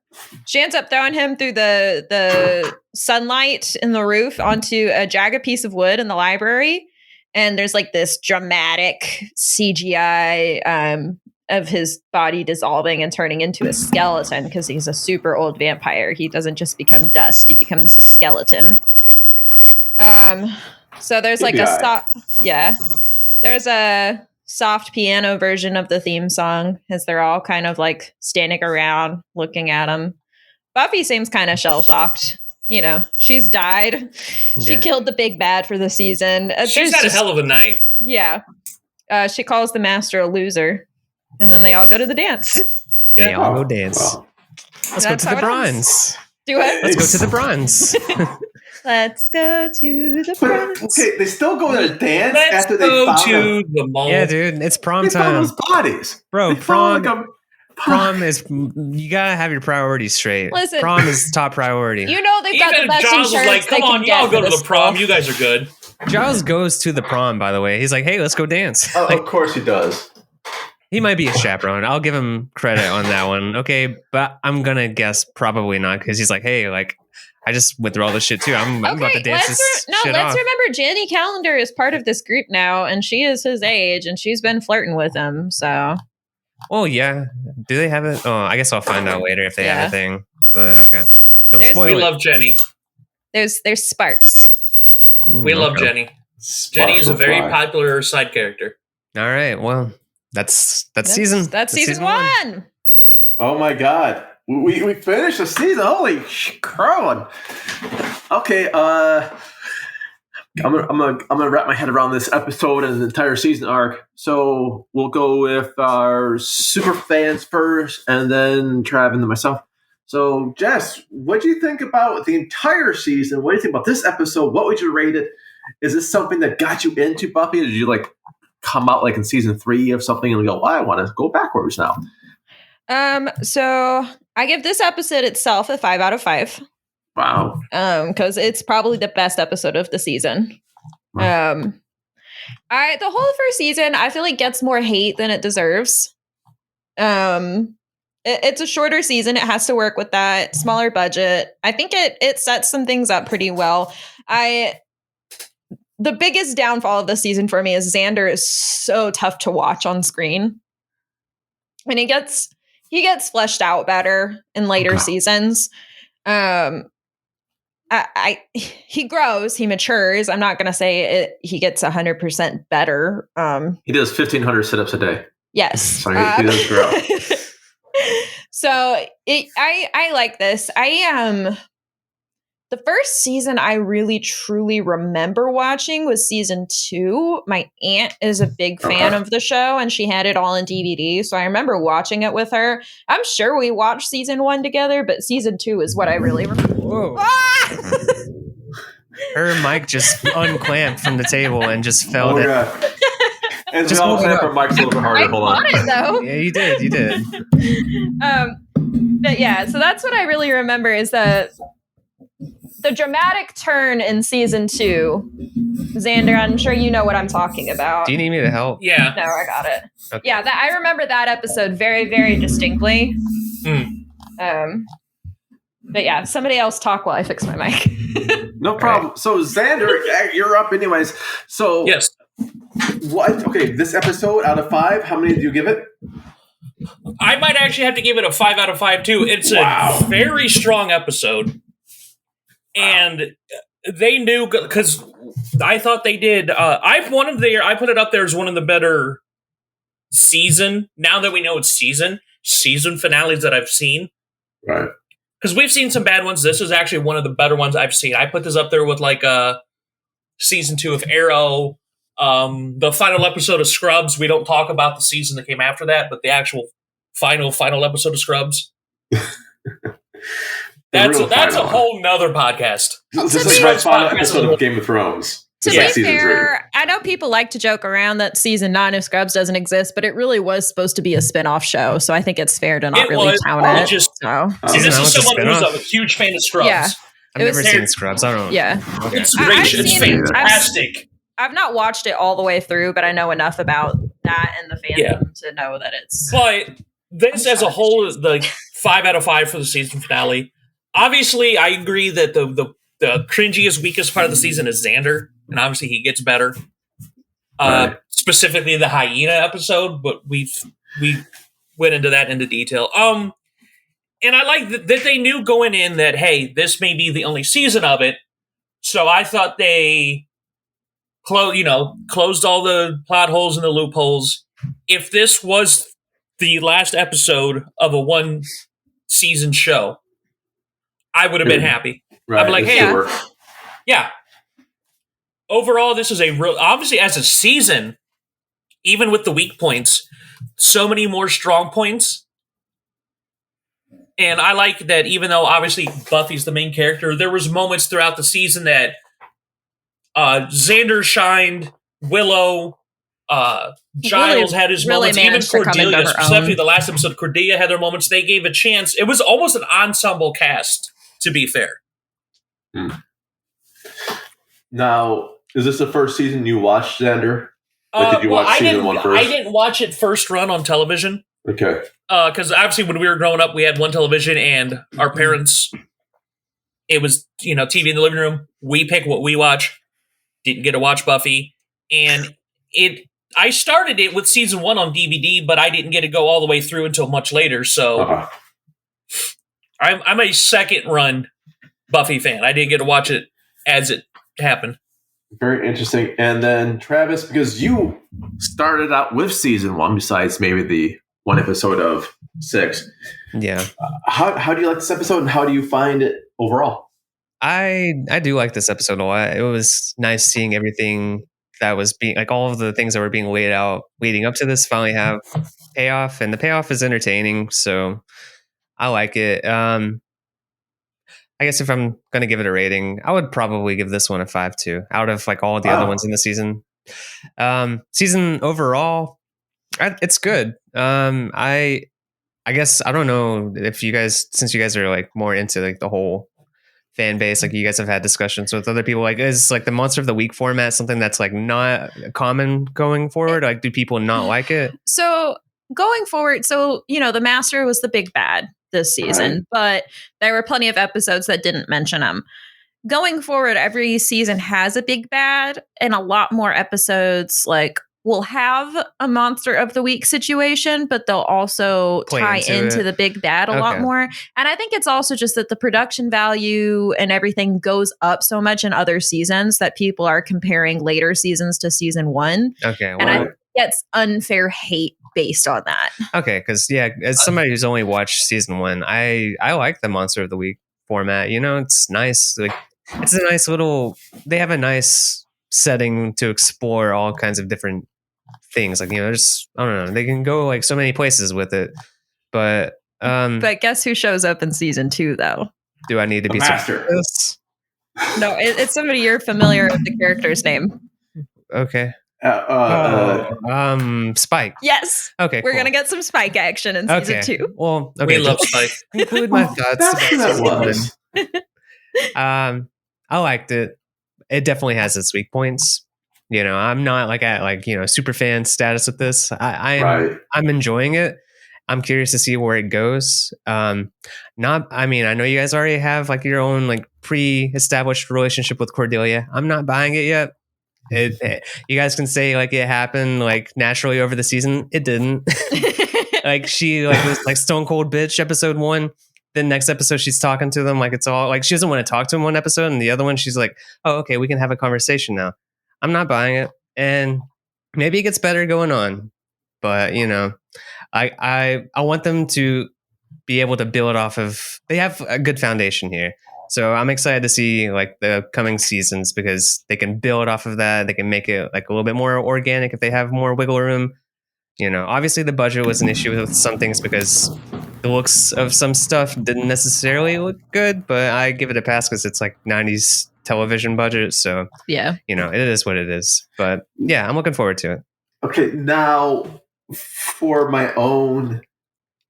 She ends up throwing him through the sunlight in the roof onto a jagged piece of wood in the library. And there's like this dramatic CGI of his body dissolving and turning into a skeleton because he's a super old vampire. He doesn't just become dust, he becomes a skeleton. So there's like there's a soft piano version of the theme song as they're all kind of like standing around looking at him. Buffy seems kind of shell-shocked. She's died. She killed the big bad for the season. She's had a hell of a night. Yeah. She calls the master a loser. And then they all go to the dance. Yeah, they all go dance. Wow. Let's go to the bronze. Do it. Let's go to the bronze. Let's go to the prom. Okay, they still go to dance Let's after they go found to the mall. Yeah, dude, it's prom They found time, those bodies, bro. They found Prom. like a- Prom is, you gotta have your priorities straight. Listen. Prom is top priority. You know they've got Even the best Giles was insurance like, "Come they on, can get y'all go for to this the prom. school. You guys are good." Giles goes to the prom, by the way. He's like, hey, let's go dance. Oh, Like, of course he does. he might be a chaperone. I'll give him credit on that one. Okay, but I'm gonna guess probably not because he's like, hey, like, I just went through all this shit too. I'm about to dance this shit let's off. remember Jenny Calendar is part of this group now, and she is his age, and she's been flirting with him. So, Oh yeah, do they have it? Oh, I guess I'll find out later if they Yeah. have a thing. But okay, don't There's- spoil We it. love Jenny. there's sparks. We love Okay. Jenny. Jenny is a very popular side character. All right, well, that's season. That's season one. Oh my god, we finished the season. Holy crud! Okay, I'm gonna wrap my head around this episode and the entire season arc. So we'll go with our super fans first, and then Trav and then myself. So Jess, what do you think about the entire season? What do you think about this episode? What would you rate it? Is this something that got you into Buffy? Or did you like come out like in season 3 of something and go, well, I want to go backwards now? So I give this episode itself a 5 out of 5. Wow. Because it's probably the best episode of the season. The whole first season, I feel like gets more hate than it deserves. It's a shorter season. It has to work with that smaller budget. I think it sets some things up pretty well. The biggest downfall of the season for me is Xander is so tough to watch on screen. And he gets fleshed out better in later seasons. He grows, he matures. I'm not going to say he gets 100% better. He does 1,500 sit-ups a day. Yes. So he does grow. So I like this. The first season I really truly remember watching was season 2. My aunt is a big fan of the show, and she had it all on DVD. So I remember watching it with her. I'm sure we watched season 1 together, but season 2 is what I really remember. Whoa. Ah! Her mic just unclamped from the table and just fell down. God. And Just we all hold it clap up. our mics a little bit harder. I Hold on. got it though. Yeah, you did. But yeah, so that's what I really remember is the dramatic turn in season 2. Xander, I'm sure you know what I'm talking about. Do you need me to help? Yeah. No, I got it. Okay. Yeah, I remember that episode very, very distinctly. But yeah, somebody else talk while I fix my mic. No problem. So Xander, you're up anyways. So Yes. what? Okay, this episode out of 5, how many do you give it? I might actually have to give it a 5 out of 5 too. It's a very strong episode. And they knew, because I thought they did. I put it up there as one of the better season. Now that we know it's season finales that I've seen. Right. Because we've seen some bad ones. This is actually one of the better ones I've seen. I put this up there with like season 2 of Arrow, the final episode of Scrubs. We don't talk about the season that came after that, but the actual final episode of Scrubs. That's a whole nother podcast. This is the final episode of Game of Thrones. To Yeah, be season fair, I know people like to joke around that season 9 of Scrubs doesn't exist, but it really was supposed to be a spin-off show, so I think it's fair to not really count it. See, Season this 9 is was a someone who's spin-off? a huge fan of Scrubs. Yeah. I've never seen Scrubs. I don't know. Yeah. Okay. It's great. It's fantastic. I've not watched it all the way through, but I know enough about that and the fandom to know that it's... But this as a whole is the 5 out of 5 for the season finale. Obviously, I agree that the cringiest, weakest part of the season is Xander, and obviously he gets better. Specifically the hyena episode, but we went into that into detail. And I like that they knew going in that, hey, this may be the only season of it. So I thought they closed all the plot holes and the loopholes. If this was the last episode of a one season show, I would have been happy. Right. I'm like, hey, yeah. Overall, this is a real, obviously as a season, even with the weak points, so many more strong points. And I like that even though obviously Buffy's the main character, there was moments throughout the season that Xander shined, Willow, Giles had his really moments, even managed to come into Cordelia, her specifically own. the last episode, Cordelia had their moments. They gave a chance. It was almost an ensemble cast, to be fair. Now, is this the first season you watched, Xander? Did you watch season 1 first? I didn't watch it first run on television. Okay. Because obviously when we were growing up, we had one television and our parents, it was, TV in the living room. We pick what we watch. Didn't get to watch Buffy. And I started it with season 1 on DVD, but I didn't get to go all the way through until much later. So I'm a second run Buffy fan. I didn't get to watch it as it happened. Very interesting. And then Travis, because you started out with season 1, besides maybe the one episode of 6. Yeah. How do you like this episode, and how do you find it overall? I do like this episode a lot. It was nice seeing everything that was being, like, all of the things that were being laid out leading up to this finally have payoff, and the payoff is entertaining. So I like it. I guess if I'm going to give it a rating, I would probably give this one a 5 too, out of like all the other ones in the season. Season overall, it's good. I guess, I don't know if you guys, since you guys are like more into like the whole fan base, like you guys have had discussions with other people, like is like the Monster of the Week format something that's like not common going forward? Like, do people not like it? So going forward, the Master was the big bad this season, but there were plenty of episodes that didn't mention him. Going forward, every season has a big bad, and a lot more episodes like will have a Monster of the Week situation, but they'll also tie into the big bad a lot more. And I think it's also just that the production value and everything goes up so much in other seasons that people are comparing later seasons to season 1. Okay. And I think it's unfair hate based on that. Okay, because as somebody who's only watched season 1, I like the Monster of the Week format. It's nice. Like, it's a nice little. They have a nice setting to explore all kinds of different things. Like, just, I don't know. They can go like so many places with it. But guess who shows up in season 2 though? Do I need to be surprised? No, it's somebody you're familiar with the character's name. Okay. Spike. Yes. Okay. We're gonna get some Spike action in season 2. Well, okay. We love Spike. Include my thoughts. That's who that was. I liked it. It definitely has its weak points. I'm not like at super fan status with this. I'm enjoying it. I'm curious to see where it goes. I know you guys already have like your own like pre-established relationship with Cordelia. I'm not buying it yet. You guys can say like it happened like naturally over the season. It didn't. Like she like was like stone cold bitch episode 1. Then next episode she's talking to them like it's all like she doesn't want to talk to him one episode, and the other one she's like, oh, okay, we can have a conversation now. I'm not buying it, and maybe it gets better going on, but I want them to be able to build off of. They have a good foundation here, so I'm excited to see like the coming seasons because they can build off of that. They can make it like a little bit more organic if they have more wiggle room. Obviously the budget was an issue with some things because the looks of some stuff didn't necessarily look good, but I give it a pass because it's like 90s television budget. So yeah, it is what it is. But yeah, I'm looking forward to it. Okay, now for my own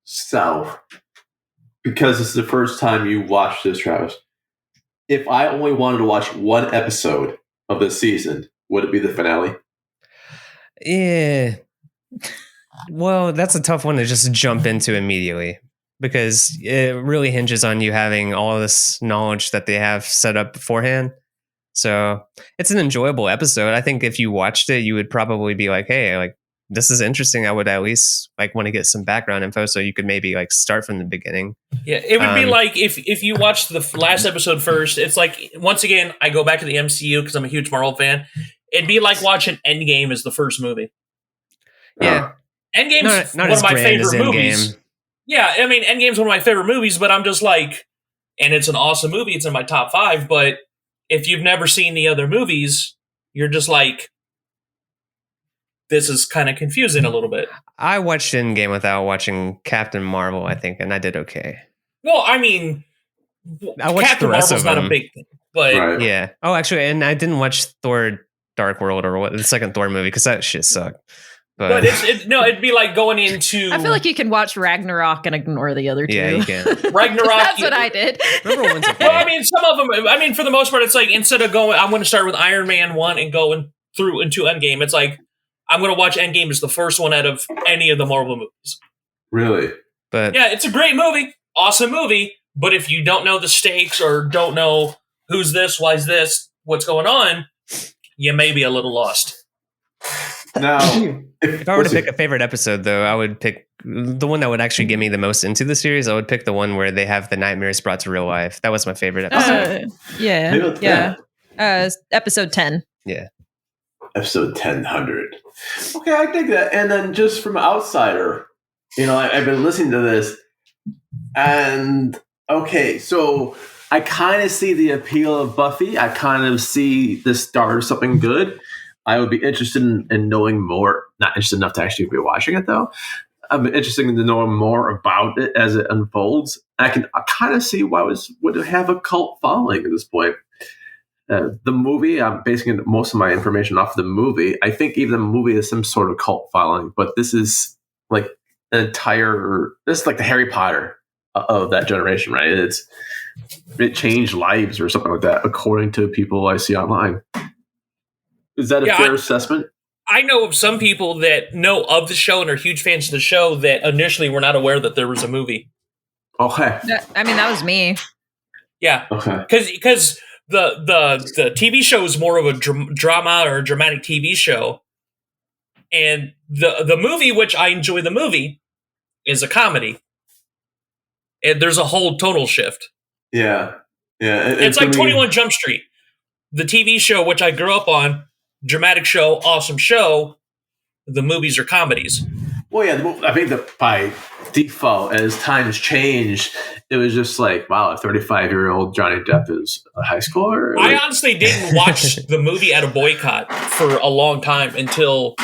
self, because this is the first time you watched this, Travis, if I only wanted to watch one episode of this season, would it be the finale? Yeah. Well, that's a tough one to just jump into immediately because it really hinges on you having all this knowledge that they have set up beforehand. So it's an enjoyable episode. I think if you watched it, you would probably be like, hey, like this is interesting. I would at least like want to get some background info so you could maybe like start from the beginning. Yeah, it would be like if you watched the last episode first, it's like, once again, I go back to the MCU because I'm a huge Marvel fan. It'd be like watching Endgame as the first movie. Yeah. Endgame's not one of my favorite Endgame. movies. Yeah, I mean, Endgame's one of my favorite movies, but I'm just like, and it's an awesome movie. It's in my top 5, but if you've never seen the other movies, you're just like, this is kind of confusing a little bit. I watched Endgame without watching Captain Marvel, I think, and I did okay. Well, I mean, I watched Captain the rest Marvel's of not a them. big thing, but Right. Yeah. Oh, actually, and I didn't watch Thor: Dark World or what the second Thor movie because that shit sucked. but it'd be like going into. I feel like you can watch Ragnarok and ignore the other two. Yeah, you can. Ragnarok. That's what I did. Number one's okay. Well, I mean, some of them. I mean, for the most part, it's like instead of going, I'm going to start with Iron Man 1 and going through into Endgame. It's like I'm going to watch Endgame as the first one out of any of the Marvel movies. Really? But Yeah, it's a great movie, awesome movie. But if you don't know the stakes or don't know who's this, why's this, what's going on, you may be a little lost. Now, if I were to pick a favorite episode, though, I would pick the one that would actually get me the most into the series. I would pick the one where they have the nightmares brought to real life. That was my favorite episode. Yeah. Episode 10. Yeah. Episode 1000. Okay, I dig that. And then just from an outsider, I've been listening to this, and okay, so I kind of see the appeal of Buffy. I kind of see the start of something good. I would be interested in knowing more. Not interested enough to actually be watching it, though. I'm interested in knowing more about it as it unfolds. I kind of see why it would have a cult following at this point. The movie, I'm basing most of my information off the movie. I think even the movie has some sort of cult following, but this is like this is like the Harry Potter of that generation, right? It changed lives or something like that, according to people I see online. Is that a fair assessment? I know of some people that know of the show and are huge fans of the show that initially were not aware that there was a movie. Okay. That was me. Yeah. Okay. Because the TV show is more of a drama or a dramatic TV show. And the movie, which I enjoy the movie, is a comedy. And there's a whole tonal shift. Yeah. Yeah. It's like 21 Jump Street. The TV show, which I grew up on, dramatic show, awesome show. The movies are comedies. Well, yeah, I think that by default, as times change, it was just like, wow, a 35-year-old Johnny Depp is a high schooler? I honestly didn't watch the movie at a boycott for a long time until...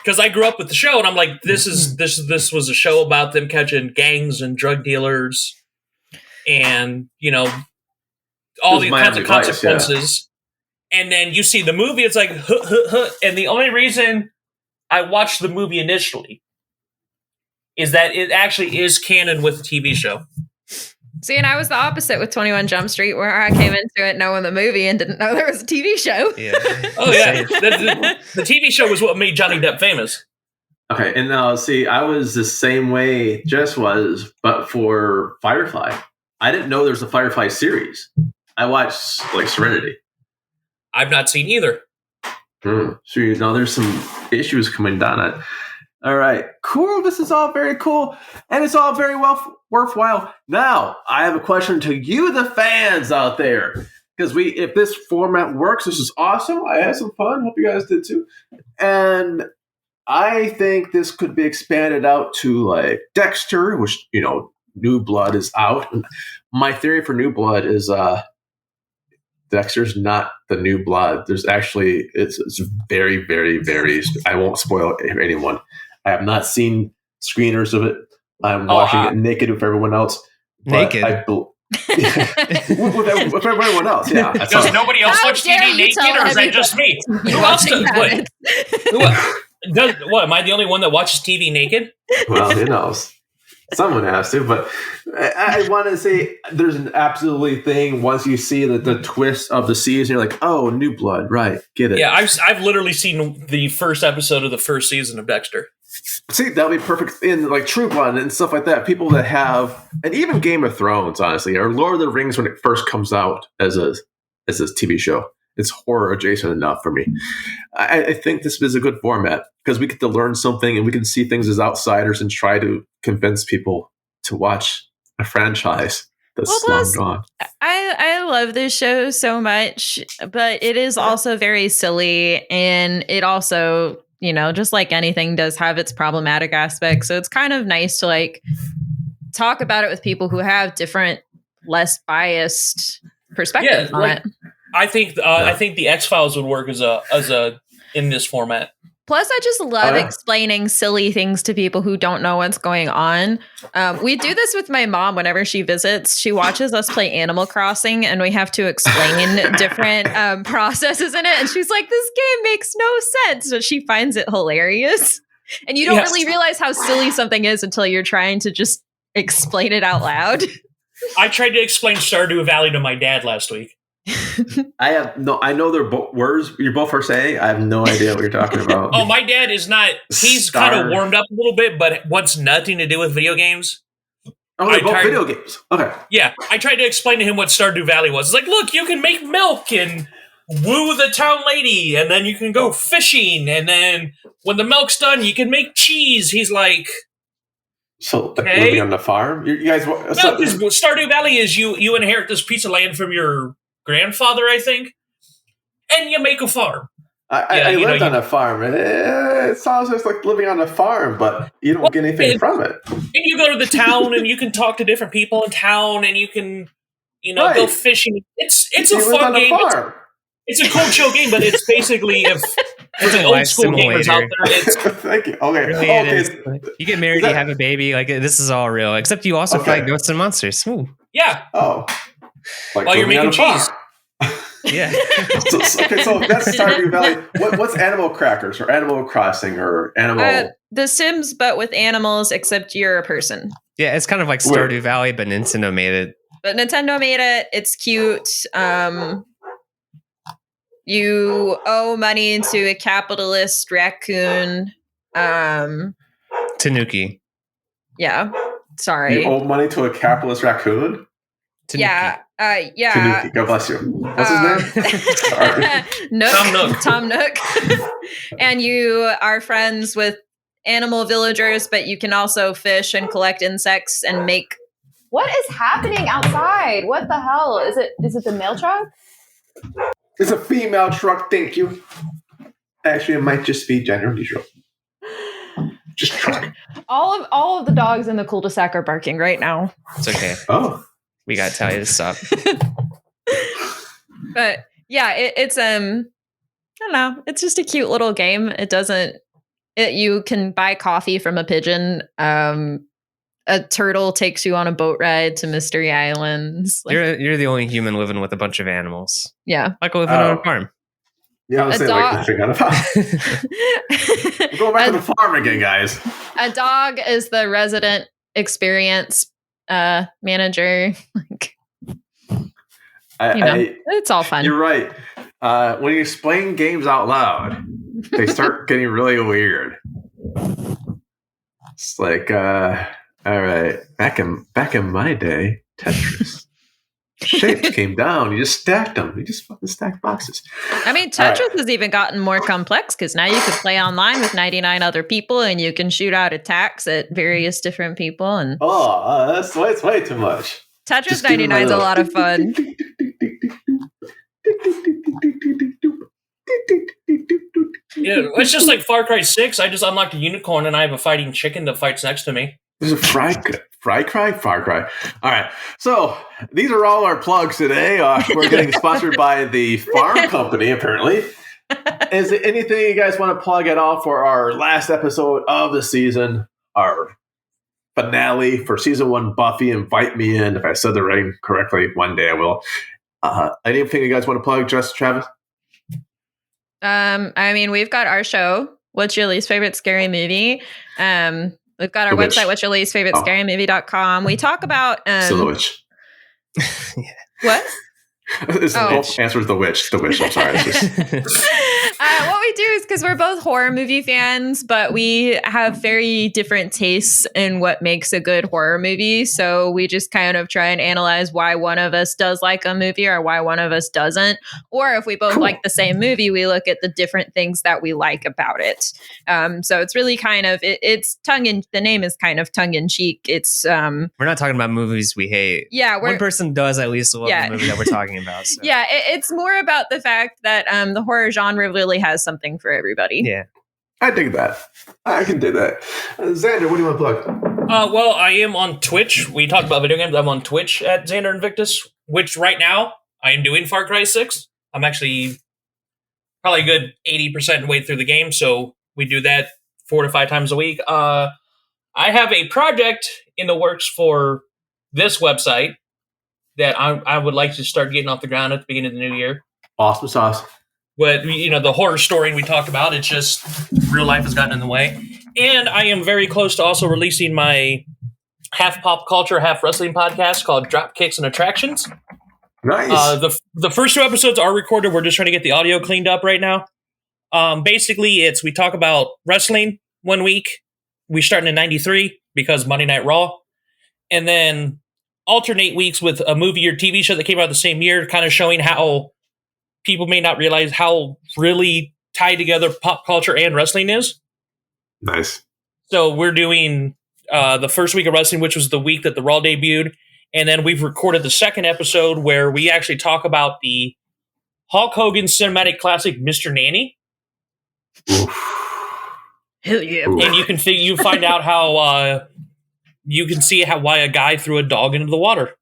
Because I grew up with the show, and I'm like, this was a show about them catching gangs and drug dealers and, all these kinds of consequences. Yeah. And then you see the movie, it's like, and the only reason I watched the movie initially is that it actually is canon with the TV show. See, and I was the opposite with 21 Jump Street, where I came into it knowing the movie and didn't know there was a TV show. Yeah. Oh, yeah. The TV show was what made Johnny Depp famous. Okay, and now, see, I was the same way Jess was, but for Firefly. I didn't know there was a Firefly series. I watched, Serenity. I've not seen either. So, there's some issues coming down. All right, cool. This is all very cool, and it's all very worthwhile. Now, I have a question to you, the fans out there, because if this format works, this is awesome. I had some fun. Hope you guys did too. And I think this could be expanded out to like Dexter, which New Blood is out. My theory for New Blood is Dexter's not the New Blood. There's actually it's very, very, very. I won't spoil it for anyone. I have not seen screeners of it. I'm watching it naked with everyone else. Naked. With everyone else, yeah. Does nobody else watch TV naked, or is that just me? Who else does? What? Am I the only one that watches TV naked? Well, who knows? Someone has to, but I want to say there's an absolutely thing once you see the twist of the season, you're like, oh, New Blood, right? Get it? Yeah, I've literally seen the first episode of the first season of Dexter. See, that would be perfect in like True Blood and stuff like that. People that have, and even Game of Thrones, honestly, or Lord of the Rings when it first comes out as a TV show. It's horror adjacent enough for me. I think this is a good format because we get to learn something and we can see things as outsiders and try to convince people to watch a franchise that's long gone. I love this show so much, but it is also very silly, and it also, just like anything, does have its problematic aspects. So it's kind of nice to like talk about it with people who have different, less biased perspectives on it. I think the X-Files would work as a in this format. Plus, I just love explaining silly things to people who don't know what's going on. We do this with my mom whenever she visits. She watches us play Animal Crossing, and we have to explain different processes in it. And she's like, this game makes no sense. But she finds it hilarious. And you don't really realize how silly something is until you're trying to just explain it out loud. I tried to explain Stardew Valley to my dad last week. I know they're words you both are saying. I have no idea what you're talking about. Oh, my dad is not. He's kind of warmed up a little bit, but wants nothing to do with video games. Oh, they're both video games. Okay. Yeah, I tried to explain to him what Stardew Valley was. It's like, look, you can make milk and woo the town lady, and then you can go fishing, and then when the milk's done, you can make cheese. He's like, so living on the farm. You guys, no, because Stardew Valley is you inherit this piece of land from your grandfather, I think, and you make a farm. I lived on a farm. It sounds just like living on a farm, but you don't get anything from it. And you go to the town, and you can talk to different people in town, and you can, go fishing. It's a fun game. It's a cool, chill game, but it's basically if the old school gamers out there. Thank you. Okay. Really you get married, you have a baby. Like this is all real. Except you also fight ghosts and monsters. Ooh. Yeah. Oh. Like while you're making cheese. Yeah. so that's Stardew Valley. What's Animal Crackers or Animal Crossing or Animal? The Sims, but with animals, except you're a person. Yeah, it's kind of like Stardew Valley, but Nintendo made it. But Nintendo made it. It's cute. You owe money to a capitalist raccoon. Tanuki. Yeah. Sorry. You owe money to a capitalist raccoon? Tanuki. Yeah. Yeah. Tanuki. God bless you. What's his name? Sorry. Nook. Tom Nook. And you are friends with animal villagers, but you can also fish and collect insects and make. What is happening outside? What the hell? Is it the mail truck? It's a female truck, thank you. Actually, it might just be gender neutral. Just truck. All of the dogs in the cul-de-sac are barking right now. It's okay. Oh. We gotta tell you to stop. But yeah, it's I don't know. It's just a cute little game. You can buy coffee from a pigeon. A turtle takes you on a boat ride to Mystery Islands. You're the only human living with a bunch of animals. Yeah. Like living on a farm. Yeah, I was saying like living on a farm. We're going back to the farm again, guys. A dog is the resident experience manager. It's all fun. You're right. When you explain games out loud, they start getting really weird. It's like, all right, back in my day, Tetris. Shapes came down. You just stacked them. You just fucking stacked boxes. I mean, Tetris has even gotten more complex because now you can play online with 99 other people and you can shoot out attacks at various different people. And that's way too much. Tetris 99 is a lot of fun. Yeah, it's just like Far Cry 6. I just unlocked a unicorn and I have a fighting chicken that fights next to me. There's a Far Cry. All right. So these are all our plugs today. We're getting sponsored by the Farm Company, apparently. Is there anything you guys want to plug at all for our last episode of the season? Our finale for season 1, Buffy, Invite Me In. If I said the name correctly, one day I will. Anything you guys want to plug, Travis? I mean, we've got our show, What's Your Least Favorite Scary Movie? We've got our website, What's Your Least Favorite Scarymovie.com. We talk about The Witch. What? Both answers the witch. I'm sorry. What we do is because we're both horror movie fans, but we have very different tastes in what makes a good horror movie. So we just kind of try and analyze why one of us does like a movie or why one of us doesn't. Or if we both like the same movie, we look at the different things that we like about it. So it's really kind of it's the name is kind of tongue in cheek. It's we're not talking about movies we hate. Yeah, one person does at least love the movie that we're talking about. So. Yeah, it's more about the fact that the horror genre really has something for everybody. Yeah, I dig that. I can do that. Xander, what do you want to plug? Well, I am on Twitch. We talked about video games. I'm on Twitch at Xander Invictus, which right now I am doing Far Cry 6. I'm actually probably a good 80% way through the game, so We do that 4 to 5 times a week. I have a project in the works for this website that I would like to start getting off the ground at the beginning of the new year. Awesome sauce. But, the horror story we talked about, it's just real life has gotten in the way. And I am very close to also releasing my half pop culture, half wrestling podcast called Drop Kicks and Attractions. Nice. The first 2 episodes are recorded. We're just trying to get the audio cleaned up right now. Basically, we talk about wrestling one week. We start in 93 because Monday Night Raw. And then alternate weeks with a movie or TV show that came out the same year, kind of showing how people may not realize how really tied together pop culture and wrestling is. Nice. So we're doing the first week of wrestling, which was the week that the Raw debuted. And then we've recorded the second episode where we actually talk about the Hulk Hogan cinematic classic, Mr. Nanny. Hell yeah. And you find out how you can see why a guy threw a dog into the water.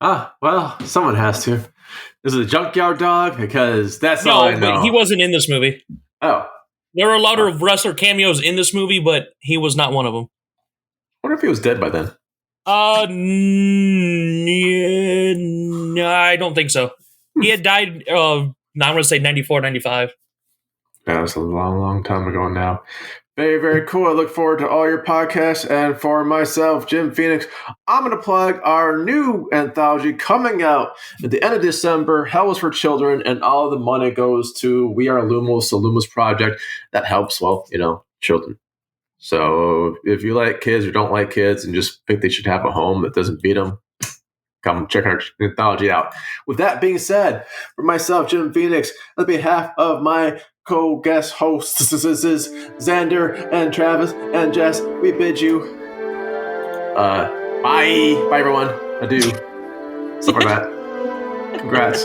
Well, someone has to. Is it a junkyard dog? Because that's all I know. But he wasn't in this movie. Oh. There were a lot of wrestler cameos in this movie, but he was not one of them. I wonder if he was dead by then. No, I don't think so. He had died, I'm going to say 94, 95. Yeah, that's a long, long time ago now. Very, very cool. I look forward to all your podcasts. And for myself, Jim Phoenix, I'm going to plug our new anthology coming out at the end of December, Hell is for Children, and all the money goes to We Are Lumos, the Lumos project that helps, children. So if you like kids or don't like kids and just think they should have a home that doesn't beat them, come check our anthology out. With that being said, for myself, Jim Phoenix, on behalf of my co-guest hosts, Xander and Travis and Jess, we bid you bye. Bye, everyone. Adieu. Stuff like that. Congrats.